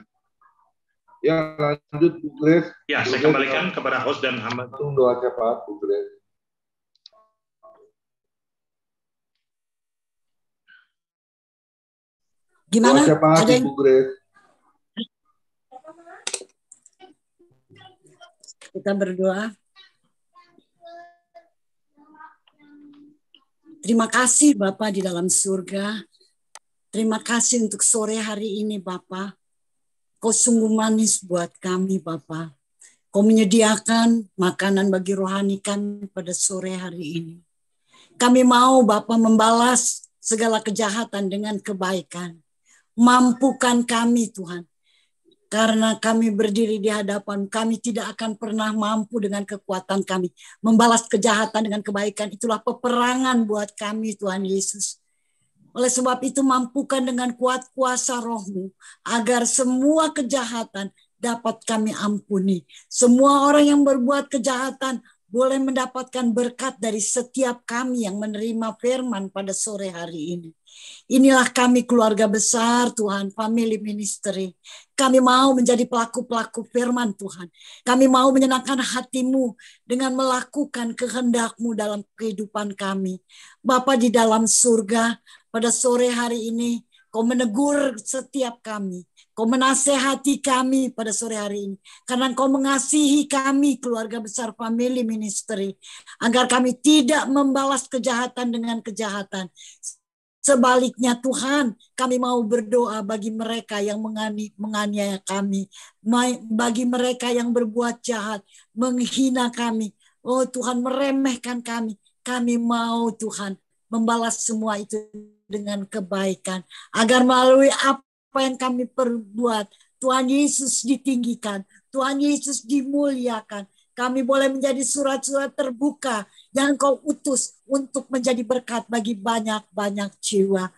Ya, lanjut Bu Grace. Ya, saya kembalikan kepada host dan hamba. Doa cepat Bu Grace. Gimana? Doa cepat Ada yang... Bu Grace. Kita berdoa. Terima kasih Bapa di dalam surga. Terima kasih untuk sore hari ini Bapa. Kau sungguh manis buat kami Bapa. Kau menyediakan makanan bagi rohani kami pada sore hari ini. Kami mau Bapa membalas segala kejahatan dengan kebaikan. Mampukan kami Tuhan. Karena kami berdiri di hadapan, kami tidak akan pernah mampu dengan kekuatan kami. Membalas kejahatan dengan kebaikan, itulah peperangan buat kami Tuhan Yesus. Oleh sebab itu mampukan dengan kuat kuasa roh-Mu, agar semua kejahatan dapat kami ampuni. Semua orang yang berbuat kejahatan boleh mendapatkan berkat dari setiap kami yang menerima firman pada sore hari ini. Inilah kami keluarga besar Tuhan, family ministry. Kami mau menjadi pelaku-pelaku firman Tuhan. Kami mau menyenangkan hati-Mu dengan melakukan kehendak-Mu dalam kehidupan kami. Bapa di dalam surga, pada sore hari ini Kau menegur setiap kami. Kau menasehati kami pada sore hari ini. Karena Kau mengasihi kami keluarga besar family ministry. Agar kami tidak membalas kejahatan dengan kejahatan. Sebaliknya Tuhan, kami mau berdoa bagi mereka yang menganiaya kami. Bagi mereka yang berbuat jahat, menghina kami. Oh Tuhan, meremehkan kami. Kami mau Tuhan membalas semua itu dengan kebaikan. Agar melalui apa yang kami perbuat, Tuhan Yesus ditinggikan. Tuhan Yesus dimuliakan. Kami boleh menjadi surat-surat terbuka yang Kau utus untuk menjadi berkat bagi banyak-banyak jiwa.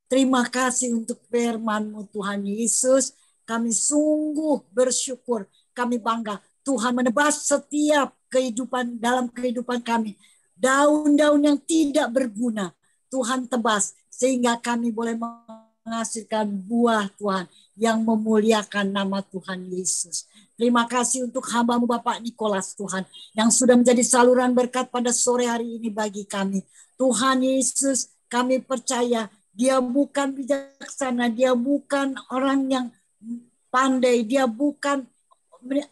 Terima kasih untuk firman-Mu Tuhan Yesus. Kami sungguh bersyukur, kami bangga. Tuhan menebas setiap kehidupan dalam kehidupan kami. Daun-daun yang tidak berguna, Tuhan tebas. Sehingga kami boleh menghasilkan buah Tuhan yang memuliakan nama Tuhan Yesus. Terima kasih untuk hamba-Mu Bapak Nikolas Tuhan, yang sudah menjadi saluran berkat pada sore hari ini bagi kami. Tuhan Yesus, kami percaya Dia bukan bijaksana, Dia bukan orang yang pandai, Dia bukan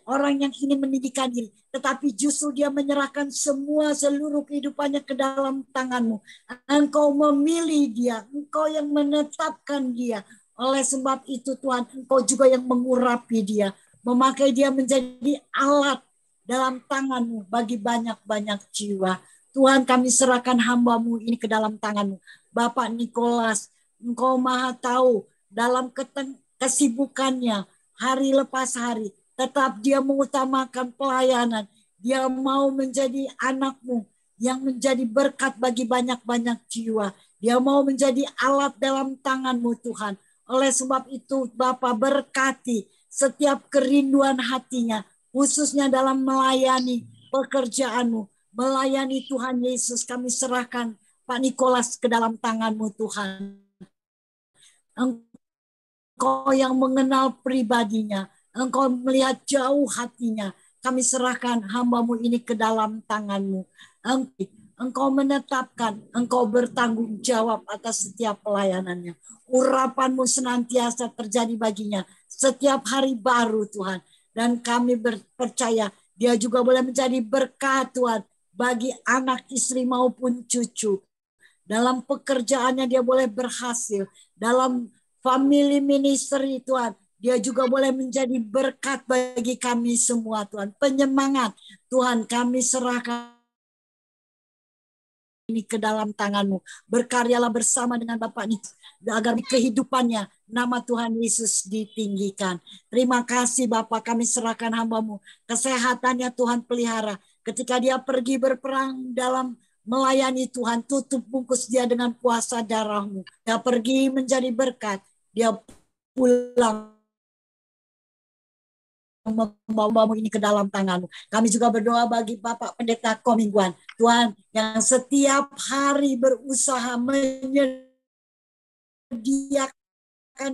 orang yang ingin meninggikan diri, tetapi justru Dia menyerahkan seluruh kehidupannya ke dalam tangan-Mu. Engkau memilih Dia, Engkau yang menetapkan Dia. Oleh sebab itu Tuhan, Engkau juga yang mengurapi Dia, memakai Dia menjadi alat dalam tangan-Mu bagi banyak-banyak jiwa. Tuhan, kami serahkan hamba-Mu ini ke dalam tangan-Mu. Bapak Nikolas, Engkau Maha tahu dalam kesibukannya hari lepas hari, tetap dia mengutamakan pelayanan. Dia mau menjadi anak-Mu yang menjadi berkat bagi banyak-banyak jiwa. Dia mau menjadi alat dalam tangan-Mu Tuhan. Oleh sebab itu Bapa, berkati setiap kerinduan hatinya, khususnya dalam melayani pekerjaan-Mu, melayani Tuhan Yesus. Kami serahkan Pak Nikolas ke dalam tangan-Mu Tuhan. Engkau yang mengenal pribadinya, Engkau melihat jauh hatinya. Kami serahkan hamba-Mu ini ke dalam tangan-Mu. Engkau menetapkan, Engkau bertanggung jawab atas setiap pelayanannya. Urapan-Mu senantiasa terjadi baginya setiap hari baru Tuhan. Dan kami percaya dia juga boleh menjadi berkat Tuhan bagi anak, istri maupun cucu. Dalam pekerjaannya dia boleh berhasil. Dalam family ministry Tuhan, dia juga boleh menjadi berkat bagi kami semua Tuhan. Penyemangat Tuhan, kami serahkan ini ke dalam tangan-Mu. Berkaryalah bersama dengan Bapak ini agar kehidupannya nama Tuhan Yesus ditinggikan. Terima kasih Bapak, kami serahkan hamba-Mu. Kesehatannya Tuhan pelihara. Ketika dia pergi berperang dalam melayani Tuhan, tutup bungkus dia dengan kuasa darah-Mu. Dia pergi menjadi berkat. Dia pulang membawa ini ke dalam tangan-Mu. Kami juga berdoa bagi Bapak Pendeta Komingguan, Tuhan, yang setiap hari berusaha menyediakan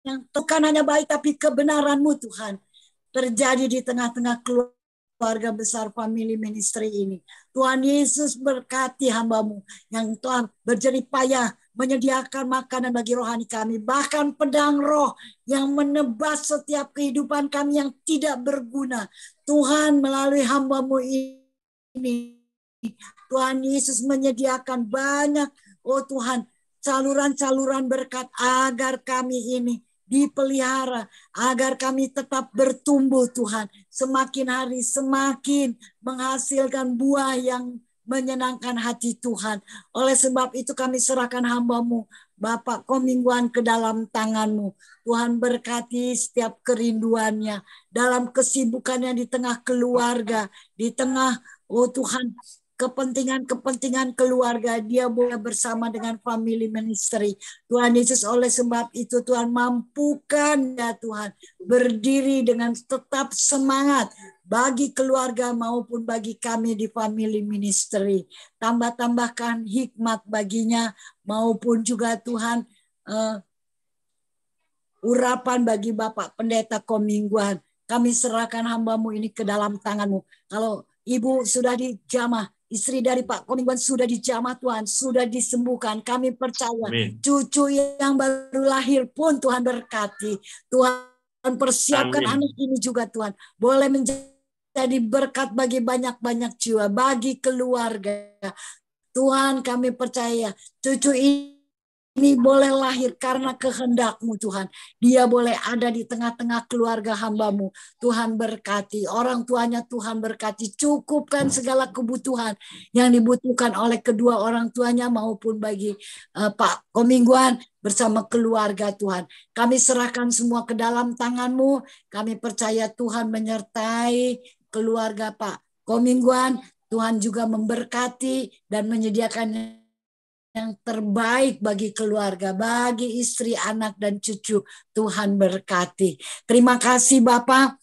yang bukan hanya baik, tapi kebenaran-Mu Tuhan terjadi di tengah-tengah keluarga besar family ministry ini. Tuhan Yesus berkati hamba-Mu yang telah berjerih payah menyediakan makanan bagi rohani kami, bahkan pedang roh yang menebas setiap kehidupan kami yang tidak berguna. Tuhan, melalui hamba-Mu ini, Tuhan Yesus menyediakan banyak, oh Tuhan, saluran-saluran berkat agar kami ini dipelihara, agar kami tetap bertumbuh Tuhan, semakin hari semakin menghasilkan buah yang menyenangkan hati Tuhan. Oleh sebab itu kami serahkan hamba-Mu Bapak Komingguan ke dalam tangan-Mu. Tuhan berkati setiap kerinduannya dalam kesibukannya di tengah keluarga, di tengah oh Tuhan kepentingan-kepentingan keluarga, dia boleh bersama dengan family ministry. Tuhan Yesus, oleh sebab itu Tuhan mampukan ya Tuhan berdiri dengan tetap semangat bagi keluarga maupun bagi kami di family ministry. Tambahkan hikmat baginya maupun juga Tuhan urapan bagi Bapak Pendeta Komingguan. Kami serahkan hamba-Mu ini ke dalam tangan-Mu. Kalau Ibu sudah dijamah, istri dari Pak Komingguan sudah dijamah Tuhan, sudah disembuhkan. Kami percaya cucu yang baru lahir pun Tuhan berkati. Tuhan persiapkan anak ini juga Tuhan. Boleh menjadi berkat bagi banyak-banyak jiwa, bagi keluarga. Tuhan kami percaya cucu ini boleh lahir karena kehendak-Mu Tuhan. Dia boleh ada di tengah-tengah keluarga hamba-Mu. Tuhan berkati. Orang tuanya Tuhan berkati. Cukupkan segala kebutuhan yang dibutuhkan oleh kedua orang tuanya maupun bagi Pak Komingguan bersama keluarga Tuhan. Kami serahkan semua ke dalam tangan-Mu. Kami percaya Tuhan menyertai keluarga Pak Komingguan. Tuhan juga memberkati dan menyediakan yang terbaik bagi keluarga, bagi istri, anak, dan cucu. Tuhan berkati. Terima kasih Bapak.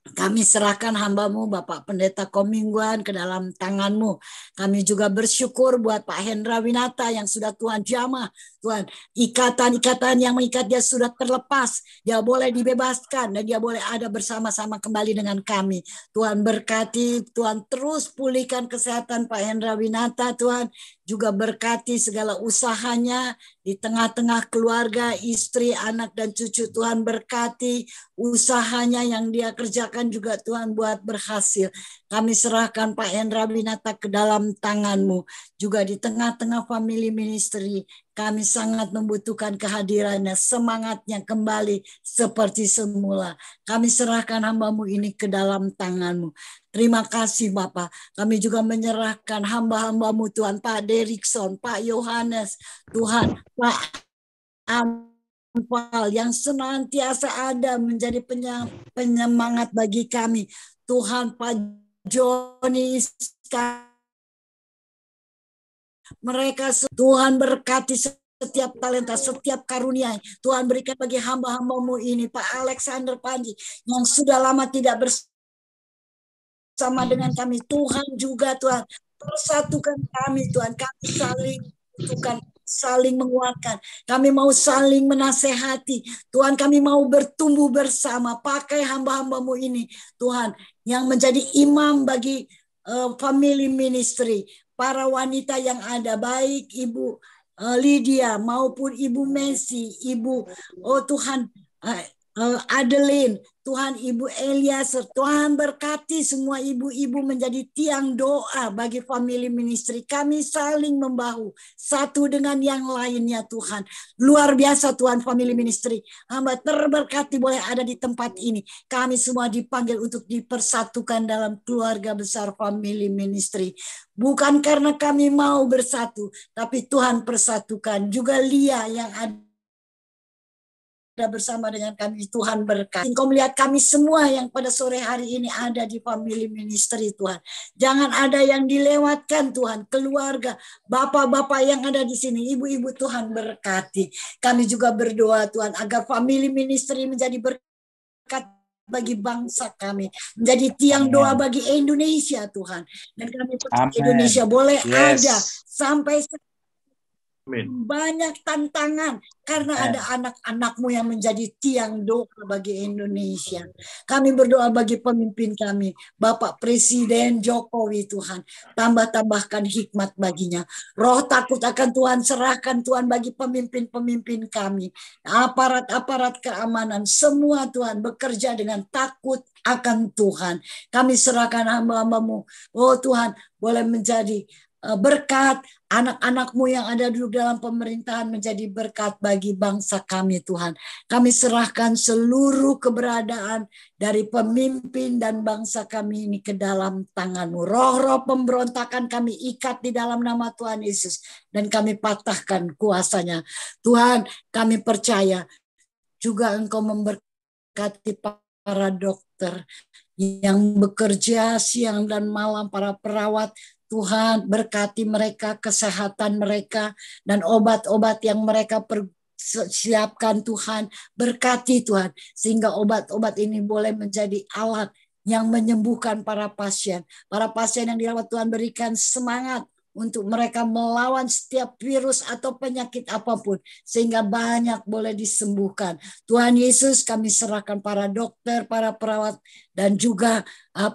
Kami serahkan hamba-Mu Bapak Pendeta Komingguan ke dalam tangan-Mu. Kami juga bersyukur buat Pak Hendra Winata yang sudah Tuhan jamah. Tuhan, ikatan-ikatan yang mengikat dia sudah terlepas. Dia boleh dibebaskan dan dia boleh ada bersama-sama kembali dengan kami. Tuhan berkati, Tuhan terus pulihkan kesehatan Pak Hendra Winata. Tuhan juga berkati segala usahanya di tengah-tengah keluarga, istri, anak, dan cucu. Tuhan berkati usahanya yang dia kerjakan juga Tuhan buat berhasil. Kami serahkan Pak Hendra Winata ke dalam tangan-Mu. Juga di tengah-tengah family ministry, kami sangat membutuhkan kehadirannya, semangatnya kembali seperti semula. Kami serahkan hamba-Mu ini ke dalam tangan-Mu. Terima kasih Bapak. Kami juga menyerahkan hamba-hamba-Mu Tuhan, Pak Derikson, Pak Yohanes, Tuhan, Pak Ampal yang senantiasa ada menjadi penyemangat bagi kami. Tuhan, Pak Joni, mereka Tuhan berkati setiap talenta, setiap karunia Tuhan berikan bagi hamba-hamba-Mu ini, Pak Alexander Panji yang sudah lama tidak bersama dengan kami. Tuhan juga Tuhan persatukan kami Tuhan, kami saling membutuhkan, saling menguatkan, kami mau saling menasehati Tuhan, kami mau bertumbuh bersama. Pakai hamba-hamba-Mu ini Tuhan yang menjadi imam bagi family ministry, para wanita yang ada, baik Ibu Lydia maupun Ibu Messi, Ibu oh Tuhan Adeline, Tuhan Ibu Eliezer, Tuhan berkati semua ibu-ibu menjadi tiang doa bagi family ministry. Kami saling membahu satu dengan yang lainnya Tuhan. Luar biasa Tuhan family ministry. Hamba terberkati boleh ada di tempat ini. Kami semua dipanggil untuk dipersatukan dalam keluarga besar family ministry. Bukan karena kami mau bersatu, tapi Tuhan persatukan. Juga Lia yang ada bersama dengan kami, Tuhan berkati. Engkau melihat kami semua yang pada sore hari ini ada di family ministry Tuhan. Jangan ada yang dilewatkan Tuhan, keluarga, bapak-bapak yang ada di sini, ibu-ibu Tuhan berkati. Kami juga berdoa Tuhan agar family ministry menjadi berkat bagi bangsa kami, menjadi tiang doa bagi Indonesia Tuhan. Dan kami percaya Indonesia boleh ada sampai banyak tantangan karena ada anak-anakmu yang menjadi tiang doa bagi Indonesia. Kami berdoa bagi pemimpin kami, Bapak Presiden Jokowi Tuhan. Tambahkan hikmat baginya. Roh takut akan Tuhan serahkan Tuhan bagi pemimpin-pemimpin kami. Aparat-aparat keamanan semua Tuhan bekerja dengan takut akan Tuhan. Kami serahkan hamba-hambamu. Oh Tuhan boleh menjadi berkat, anak-anakmu yang ada duduk dalam pemerintahan menjadi berkat bagi bangsa kami Tuhan. Kami serahkan seluruh keberadaan dari pemimpin dan bangsa kami ini ke dalam tangan-Mu. Roh-roh pemberontakan kami ikat di dalam nama Tuhan Yesus dan kami patahkan kuasanya. Tuhan, kami percaya juga Engkau memberkati para dokter yang bekerja siang dan malam, para perawat. Tuhan berkati mereka, kesehatan mereka, dan obat-obat yang mereka siapkan Tuhan. Berkati Tuhan, sehingga obat-obat ini boleh menjadi alat yang menyembuhkan para pasien. Para pasien yang dirawat Tuhan berikan semangat untuk mereka melawan setiap virus atau penyakit apapun, sehingga banyak boleh disembuhkan. Tuhan Yesus, kami serahkan para dokter, para perawat, dan juga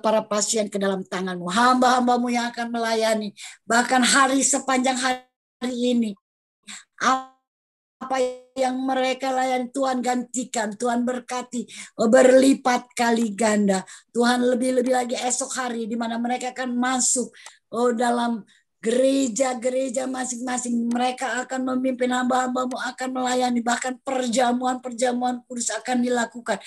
para pasien ke dalam tangan-Mu. Hamba-hamba-Mu yang akan melayani, bahkan sepanjang hari ini. Apa yang mereka layani Tuhan gantikan, Tuhan berkati berlipat kali ganda. Tuhan lebih-lebih lagi esok hari di mana mereka akan masuk dalam gereja-gereja masing-masing. Mereka akan memimpin, hamba-hamba-Mu akan melayani, bahkan perjamuan-perjamuan kudus akan dilakukan.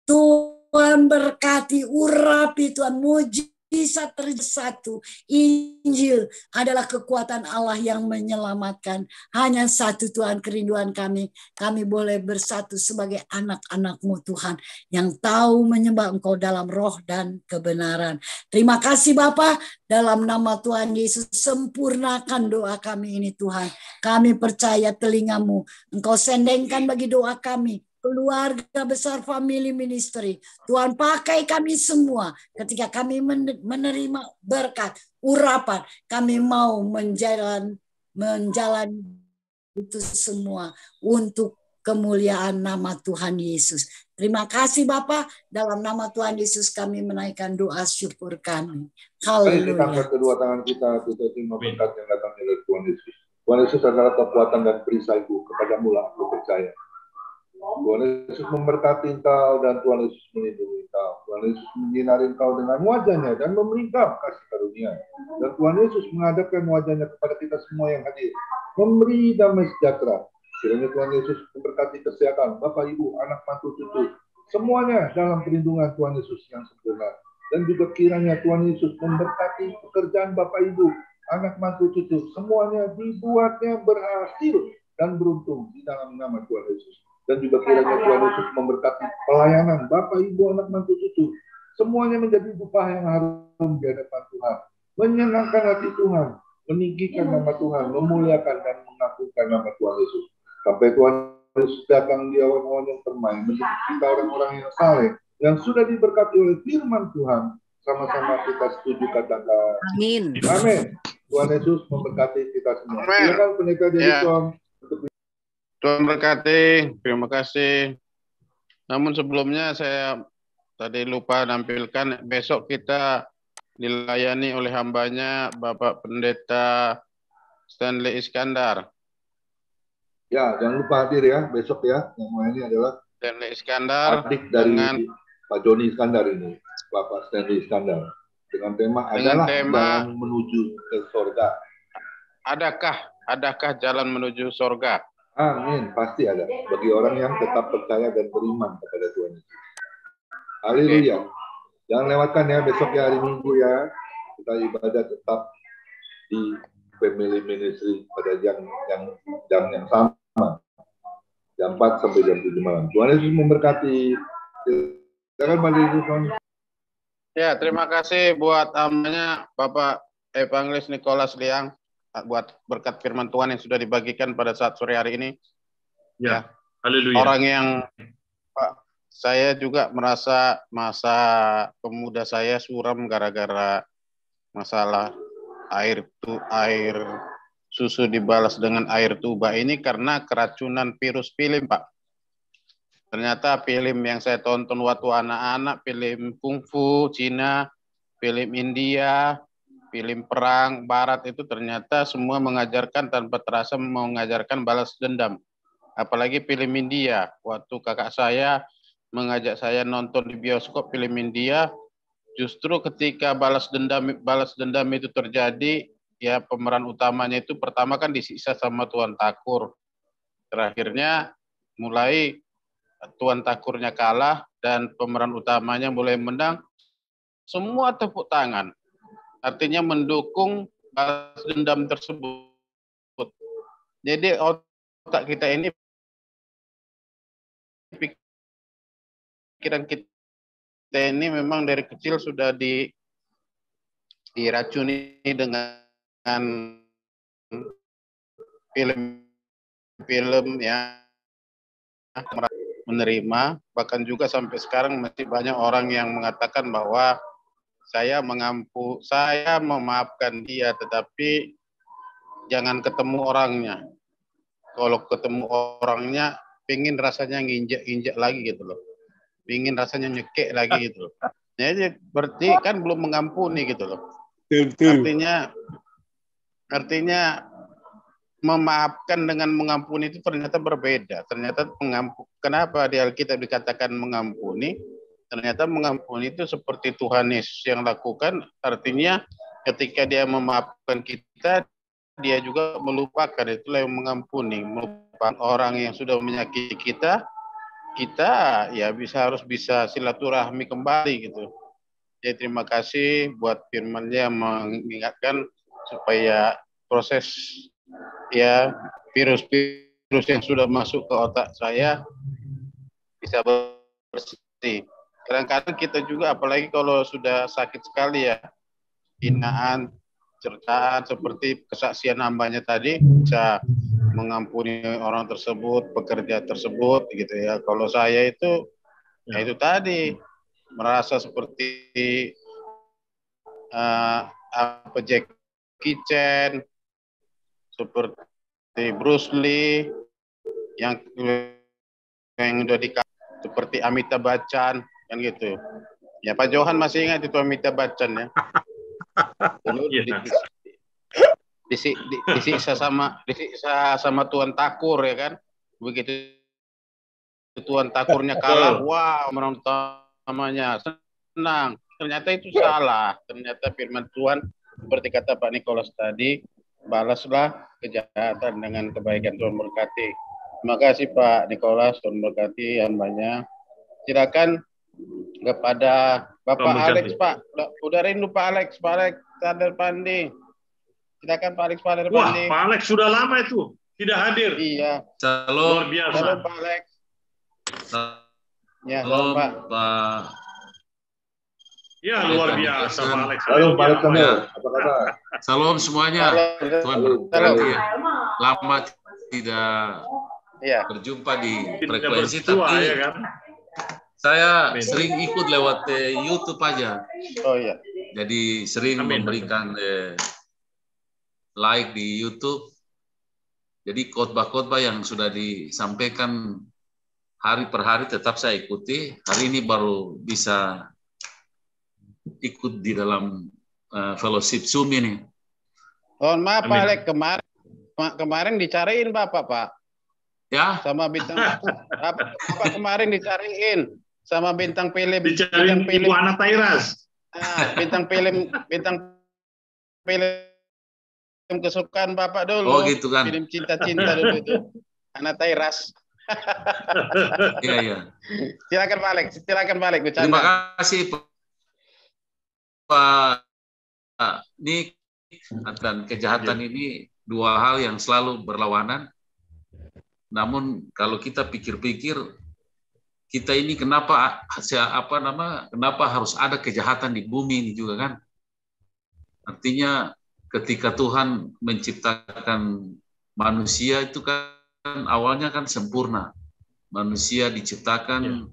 Tuhan berkati, urapi Tuhan, mujizat satu. Injil adalah kekuatan Allah yang menyelamatkan. Hanya satu Tuhan kerinduan kami. Kami boleh bersatu sebagai anak-anak-Mu Tuhan, yang tahu menyembah Engkau dalam roh dan kebenaran. Terima kasih Bapa, dalam nama Tuhan Yesus sempurnakan doa kami ini Tuhan. Kami percaya telinga-Mu, Engkau sendengkan bagi doa kami. Keluarga besar family ministry. Tuhan pakai kami semua ketika kami menerima berkat, urapan. Kami mau menjalani itu semua untuk kemuliaan nama Tuhan Yesus. Terima kasih Bapa, dalam nama Tuhan Yesus kami menaikkan doa syukur kami. Haleluya. Kita angkat kedua tangan kita terima berkat yang datang dari Tuhan Yesus. Tuhan Yesus adalah kekuatan dan perisaiku, kepadamu lah aku percaya. Tuhan Yesus memberkati engkau dan Tuhan Yesus melindungi engkau. Tuhan Yesus menyinari engkau dengan wajahnya dan memberi engkau kasih karunia. Dan Tuhan Yesus menghadapkan wajahnya kepada kita semua yang hadir, memberi damai sejahtera. Kiranya Tuhan Yesus memberkati kesehatan Bapak, Ibu, anak, mantu, cucu, semuanya dalam perlindungan Tuhan Yesus yang sempurna. Dan juga kiranya Tuhan Yesus memberkati pekerjaan Bapak, Ibu, anak, mantu, cucu, semuanya dibuatnya berhasil dan beruntung di dalam nama Tuhan Yesus. Dan juga kiranya Tuhan Yesus memberkati pelayanan Bapak, Ibu, anak, mantu, cucu. Semuanya menjadi upah yang harum di hadapan Tuhan. Menyenangkan hati Tuhan, meninggikan nama Tuhan, memuliakan dan mengagungkan nama Tuhan Yesus. Sampai Tuhan Yesus datang di awan-awan yang termain, menjadi kita orang-orang yang saleh, yang sudah diberkati oleh firman Tuhan. Sama-sama kita setuju katakan. Amin. Amin. Tuhan Yesus memberkati kita semua. Silakan Pendeta Derikson. Tuhan berkati, terima kasih. Namun sebelumnya saya tadi lupa nampilkan, besok kita dilayani oleh hambanya Bapak Pendeta Stanley Iskandar. Ya, jangan lupa hadir ya besok ya. Yang ini adalah Stanley Iskandar adik dari dengan Pak Joni Iskandar ini, Bapak Stanley Iskandar, dengan tema Dengan adalah tema jalan menuju ke surga. Adakah jalan menuju surga? Amin, pasti ada. Bagi orang yang tetap percaya dan beriman kepada Tuhan Yesus. Haleluya. Jangan lewatkan ya, besok ya hari Minggu ya. Kita ibadah tetap di Family Ministry pada jam yang sama. Jam 4 sampai jam 7 malam. Tuhan Yesus memberkati. Silakan Pak Yesus. Ya, terima kasih buat amanya Bapak Evangelis Nicholas Liang buat berkat firman Tuhan yang sudah dibagikan pada saat sore hari ini. Ya, haleluya. Orang yang saya juga merasa masa pemuda saya suram gara-gara masalah air susu dibalas dengan air tuba ini karena keracunan virus film, Pak. Ternyata film yang saya tonton waktu anak-anak, film kungfu Cina, film India, film perang Barat itu ternyata semua mengajarkan tanpa terasa mengajarkan balas dendam. Apalagi film India. Waktu kakak saya mengajak saya nonton di bioskop film India, justru ketika balas dendam itu terjadi, ya pemeran utamanya itu pertama kan disiksa sama Tuan Takur. Terakhirnya mulai Tuan Takurnya kalah dan pemeran utamanya mulai menang, semua tepuk tangan. Artinya mendukung balas dendam tersebut. Jadi otak kita ini, pikiran kita ini memang dari kecil sudah diracuni dengan film ya, menerima, bahkan juga sampai sekarang masih banyak orang yang mengatakan bahwa saya memaafkan dia, tetapi jangan ketemu orangnya. Kalau ketemu orangnya, pingin rasanya nginjek lagi gitu loh. Pingin rasanya nyekek lagi gitu loh. Jadi berarti kan belum mengampuni gitu loh. Artinya memaafkan dengan mengampuni itu ternyata berbeda. Ternyata kenapa di Alkitab dikatakan mengampuni? Ternyata mengampuni itu seperti Tuhan Yesus yang lakukan. Artinya ketika dia memaafkan kita, dia juga melupakan. Itulah yang mengampuni. Melupakan orang yang sudah menyakiti kita ya harus bisa silaturahmi kembali gitu. Jadi terima kasih buat firman-Nya mengingatkan supaya proses ya virus yang sudah masuk ke otak saya bisa bersih. Kadang-kadang kita juga apalagi kalau sudah sakit sekali ya, hinaan, cercaan seperti kesaksian hambanya tadi bisa mengampuni orang tersebut, pekerja tersebut gitu ya. Kalau saya itu ya itu tadi merasa seperti Jackie Chan, seperti Bruce Lee yang udah seperti Amitabh Bachchan kan gitu. Ya Pak Johan masih ingat itu Amitabh Bachchan ya. Dulu disiksa sama Tuan Takur ya kan. Begitu Tuan Takurnya kalah, wah orang utamanya senang. Ternyata itu salah. Ternyata firman Tuhan seperti kata Pak Nicholas tadi, balaslah kejahatan dengan kebaikan. Tuhan berkati. Terima kasih Pak Nicholas, Tuhan berkati hambanya. Silakan kepada Bapak Alex Pak. Udah rindu Pak Alex Sadar Pandi. Silakan Pak Alex Sadar Pandi. Wah, Pak Alex sudah lama itu tidak hadir. Iya. Salam. Luar biasa. Salam Pak Alex. Ya, salam Pak. Ya, luar biasa Pak Alex. Halo Pak Alexander, apa kabar? Salam semuanya. Tuhan berkati ya. Lama tidak berjumpa di frekuensi, tapi ya kan? saya sering ikut lewat YouTube aja. Oh iya. Jadi sering memberikan like di YouTube. Jadi khotbah-khotbah yang sudah disampaikan hari per hari tetap saya ikuti. Hari ini baru bisa ikut di dalam fellowship Zoom ini. Oh maaf Pak Alex, kemarin dicariin Bapak Pak. Ya. Sama bintang Bapak kemarin dicariin sama bintang film Dicariin Ibu Ana Tairas. bintang film kesukaan Bapak dulu. Oh gitu kan. Film cinta-cinta dulu itu. Ana Tairas. Iya, iya. Silakan balik. Bercanda. Terima kasih Pak Nik. Dan kejahatan ini dua hal yang selalu berlawanan. Namun kalau kita pikir-pikir, kita ini kenapa harus ada kejahatan di bumi ini juga kan? Artinya ketika Tuhan menciptakan manusia itu kan awalnya kan sempurna. Manusia diciptakan